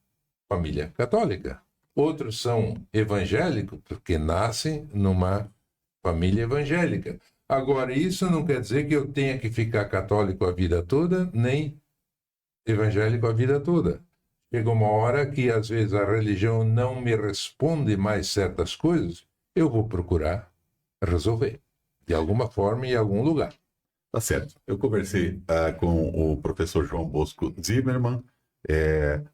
[SPEAKER 3] família católica. Outros são evangélicos porque nascem numa família evangélica. Agora, isso não quer dizer que eu tenha que ficar católico a vida toda, nem evangélico a vida toda. Chega uma hora que, às vezes, a religião não me responde mais certas coisas, eu vou procurar resolver, de alguma forma, em algum lugar.
[SPEAKER 1] Tá certo. Eu conversei com o professor João Bosco Zimmermann.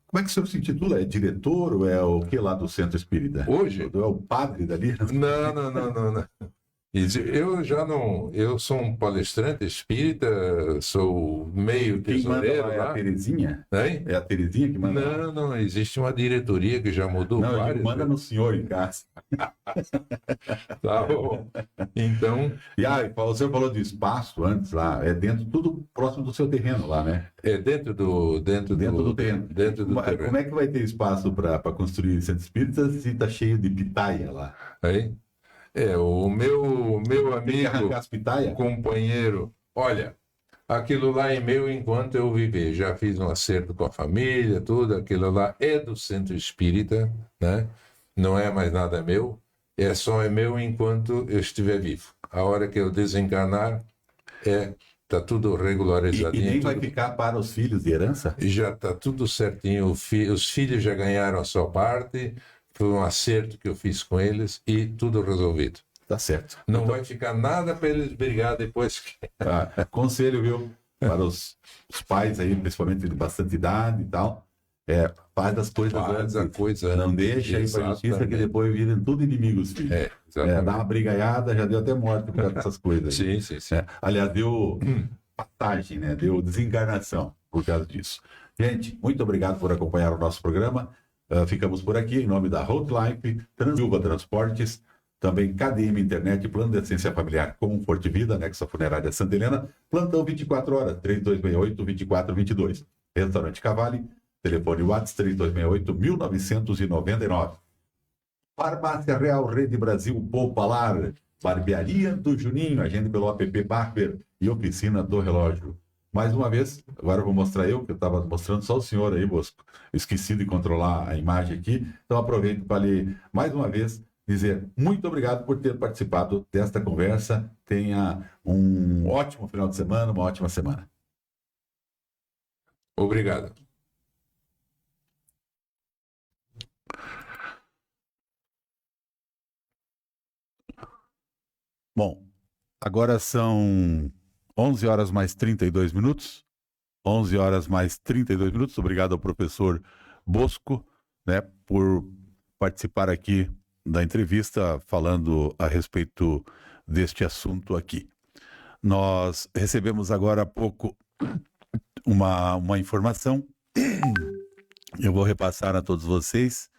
[SPEAKER 1] Como é que o senhor se intitula? É diretor ou é o que lá do Centro Espírita?
[SPEAKER 3] Hoje?
[SPEAKER 1] É o padre dali?
[SPEAKER 3] Não. Eu já não... Eu sou um palestrante espírita, sou meio tesoureiro.
[SPEAKER 1] Quem manda lá é a Terezinha?
[SPEAKER 3] Hein?
[SPEAKER 1] É a Terezinha que manda?
[SPEAKER 3] Não, existe uma diretoria que já mudou várias.
[SPEAKER 1] Não, manda no senhor em casa.
[SPEAKER 3] Tá bom. Então...
[SPEAKER 1] o senhor falou de espaço antes lá, tudo próximo do seu terreno lá, né?
[SPEAKER 3] É dentro do terreno.
[SPEAKER 1] Como é que vai ter espaço para construir centro espírita se está cheio de pitaia lá?
[SPEAKER 3] Aí? O meu amigo,
[SPEAKER 1] As pitaia?
[SPEAKER 3] companheiro, olha, aquilo lá é meu enquanto eu viver. Já fiz um acerto com a família, tudo, aquilo lá é do Centro Espírita, né? Não é mais nada meu, é meu enquanto eu estiver vivo. A hora que eu desencarnar, tá tudo regularizadinho.
[SPEAKER 1] E nem vai ficar para os filhos de herança?
[SPEAKER 3] Já tá tudo certinho, os filhos já ganharam a sua parte. Foi um acerto que eu fiz com eles e tudo resolvido.
[SPEAKER 1] Tá certo.
[SPEAKER 3] Não vai ficar nada para eles brigar depois.
[SPEAKER 1] Conselho, viu? Para os pais aí, principalmente de bastante idade e tal. Faz as coisas antes. Não deixa aí para a justiça que depois viram tudo inimigos, filho. Dá uma brigaiada, já deu até morte por causa dessas coisas aí.
[SPEAKER 3] Sim.
[SPEAKER 1] Aliás, deu patagem, né? Deu desencarnação por causa disso. Gente, muito obrigado por acompanhar o nosso programa. Ficamos por aqui, em nome da Road Life, Transilva Transportes, também KDM Internet, Plano de Assistência Familiar Comfort Vida, Nexa Funerária Santa Helena, plantão 24 horas, 3268-2422. Restaurante Cavalli, telefone WhatsApp 3268-1999. Farmácia Real Rede Brasil Popular, Barbearia do Juninho, agende pelo app Barber e Oficina do Relógio. Mais uma vez, agora eu vou mostrar que eu estava mostrando só o senhor aí, Bosco. Esqueci de controlar a imagem aqui, então aproveito para lhe, mais uma vez, dizer muito obrigado por ter participado desta conversa. Tenha um ótimo final de semana, uma ótima semana.
[SPEAKER 3] Obrigado.
[SPEAKER 1] Bom, agora são 11 horas mais 32 minutos. 11 horas mais 32 minutos. Obrigado ao professor Bosco, né, por participar aqui da entrevista falando a respeito deste assunto aqui. Nós recebemos agora há pouco uma informação. Eu vou repassar a todos vocês,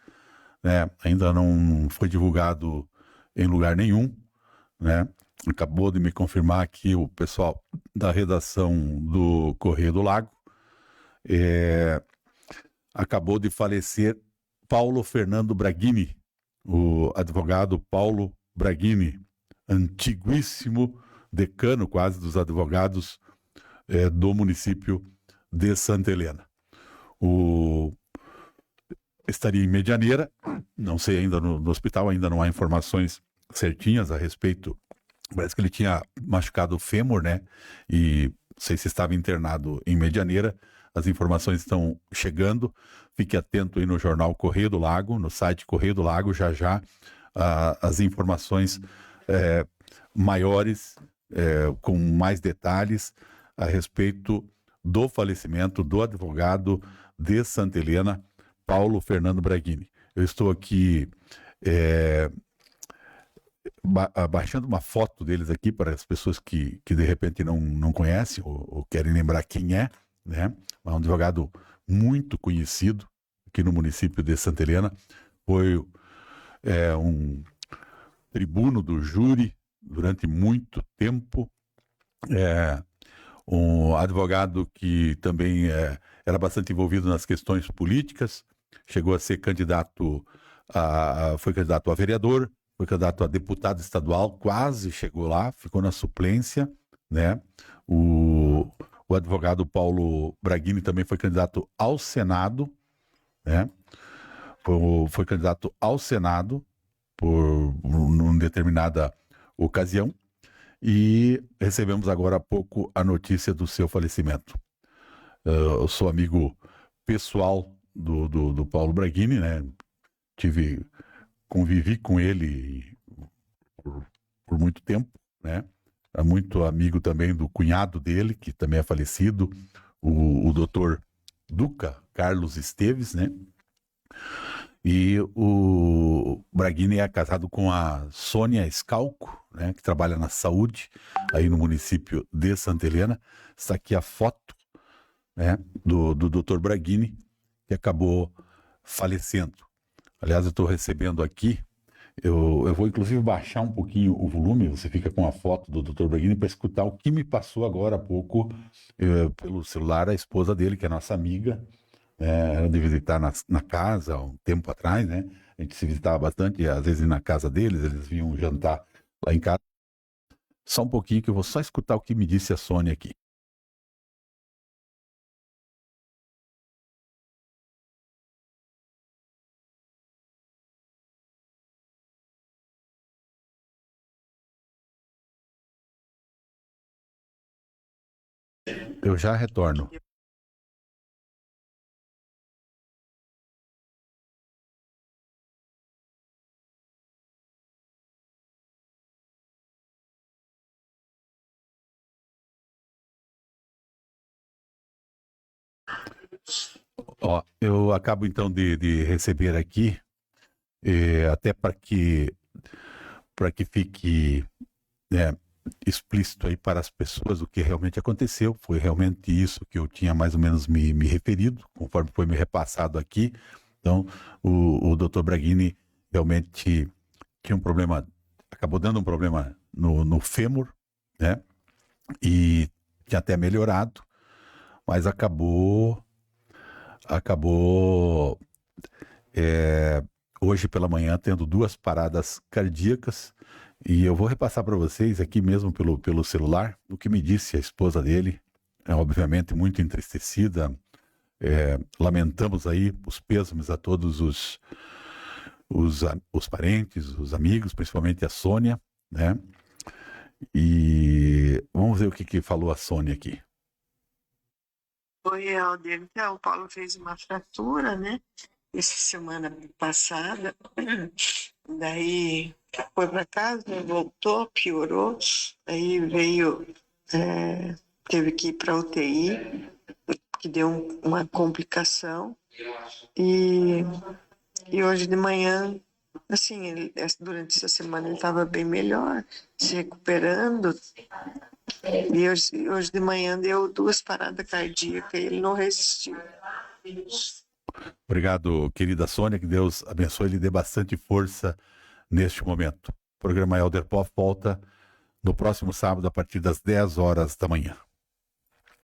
[SPEAKER 1] né? Ainda não foi divulgado em lugar nenhum, né? Acabou de me confirmar aqui o pessoal da redação do Correio do Lago. Acabou de falecer Paulo Fernando Braghini, o advogado Paulo Braghini, antiguíssimo decano quase dos advogados do município de Santa Helena. Estaria em Medianeira, não sei ainda no hospital, ainda não há informações certinhas a respeito. Parece que ele tinha machucado o fêmur, né? E não sei se estava internado em Medianeira. As informações estão chegando. Fique atento aí no jornal Correio do Lago, no site Correio do Lago, já as informações maiores, com mais detalhes a respeito do falecimento do advogado de Santa Helena, Paulo Fernando Braghini. Eu estou aqui baixando uma foto deles aqui para as pessoas que de repente não conhecem ou querem lembrar quem é, né? É um advogado muito conhecido aqui no município de Santa Helena. Foi um tribuno do júri durante muito tempo. Um advogado que também era bastante envolvido nas questões políticas. Chegou a ser candidato foi candidato a vereador, foi candidato a deputado estadual, quase chegou lá, ficou na suplência, né? O advogado Paulo Braghini também foi candidato ao Senado, né? Foi candidato ao Senado numa determinada ocasião, e recebemos agora há pouco a notícia do seu falecimento. Eu sou amigo pessoal do Paulo Braghini, né? Convivi com ele por muito tempo, né? É muito amigo também do cunhado dele, que também é falecido, o doutor Duca Carlos Esteves, né? E o Braghini é casado com a Sônia Scalco, né? Que trabalha na saúde aí no município de Santa Helena. Está aqui a foto, né, do doutor Braghini, que acabou falecendo. Aliás, eu estou recebendo aqui, eu vou inclusive baixar um pouquinho o volume, você fica com a foto do Dr. Braghini para escutar o que me passou agora há pouco pelo celular a esposa dele, que é nossa amiga. Ela de visitar na casa há um tempo atrás, né? A gente se visitava bastante, às vezes na casa deles, eles vinham jantar lá em casa. Só um pouquinho que eu vou só escutar o que me disse a Sônia aqui. Eu já retorno. Ó, eu acabo então de receber aqui, até para que fique, né, explícito aí para as pessoas o que realmente aconteceu. Foi realmente isso que eu tinha mais ou menos me referido, conforme foi me repassado aqui. Então, o Dr. Braghini realmente tinha um problema, acabou dando um problema no fêmur, né? E tinha até melhorado, mas acabou hoje pela manhã tendo 2 paradas cardíacas. E eu vou repassar para vocês aqui mesmo pelo celular o que me disse a esposa dele. Obviamente muito entristecida. Lamentamos aí os pêsames a todos os parentes, os amigos, principalmente a Sônia, né? E vamos ver o que falou a Sônia aqui.
[SPEAKER 5] Oi, Helder. Então, o Paulo fez uma fratura, né? Essa semana passada. Daí foi para casa, voltou, piorou. Aí veio, teve que ir para UTI, que deu uma complicação. E hoje de manhã, assim, durante essa semana ele estava bem melhor, se recuperando. E hoje de manhã deu 2 paradas cardíacas e ele não resistiu.
[SPEAKER 1] Obrigado, querida Sônia, que Deus abençoe e lhe dê bastante força neste momento. O programa Helder Poff volta no próximo sábado a partir das 10 horas da manhã.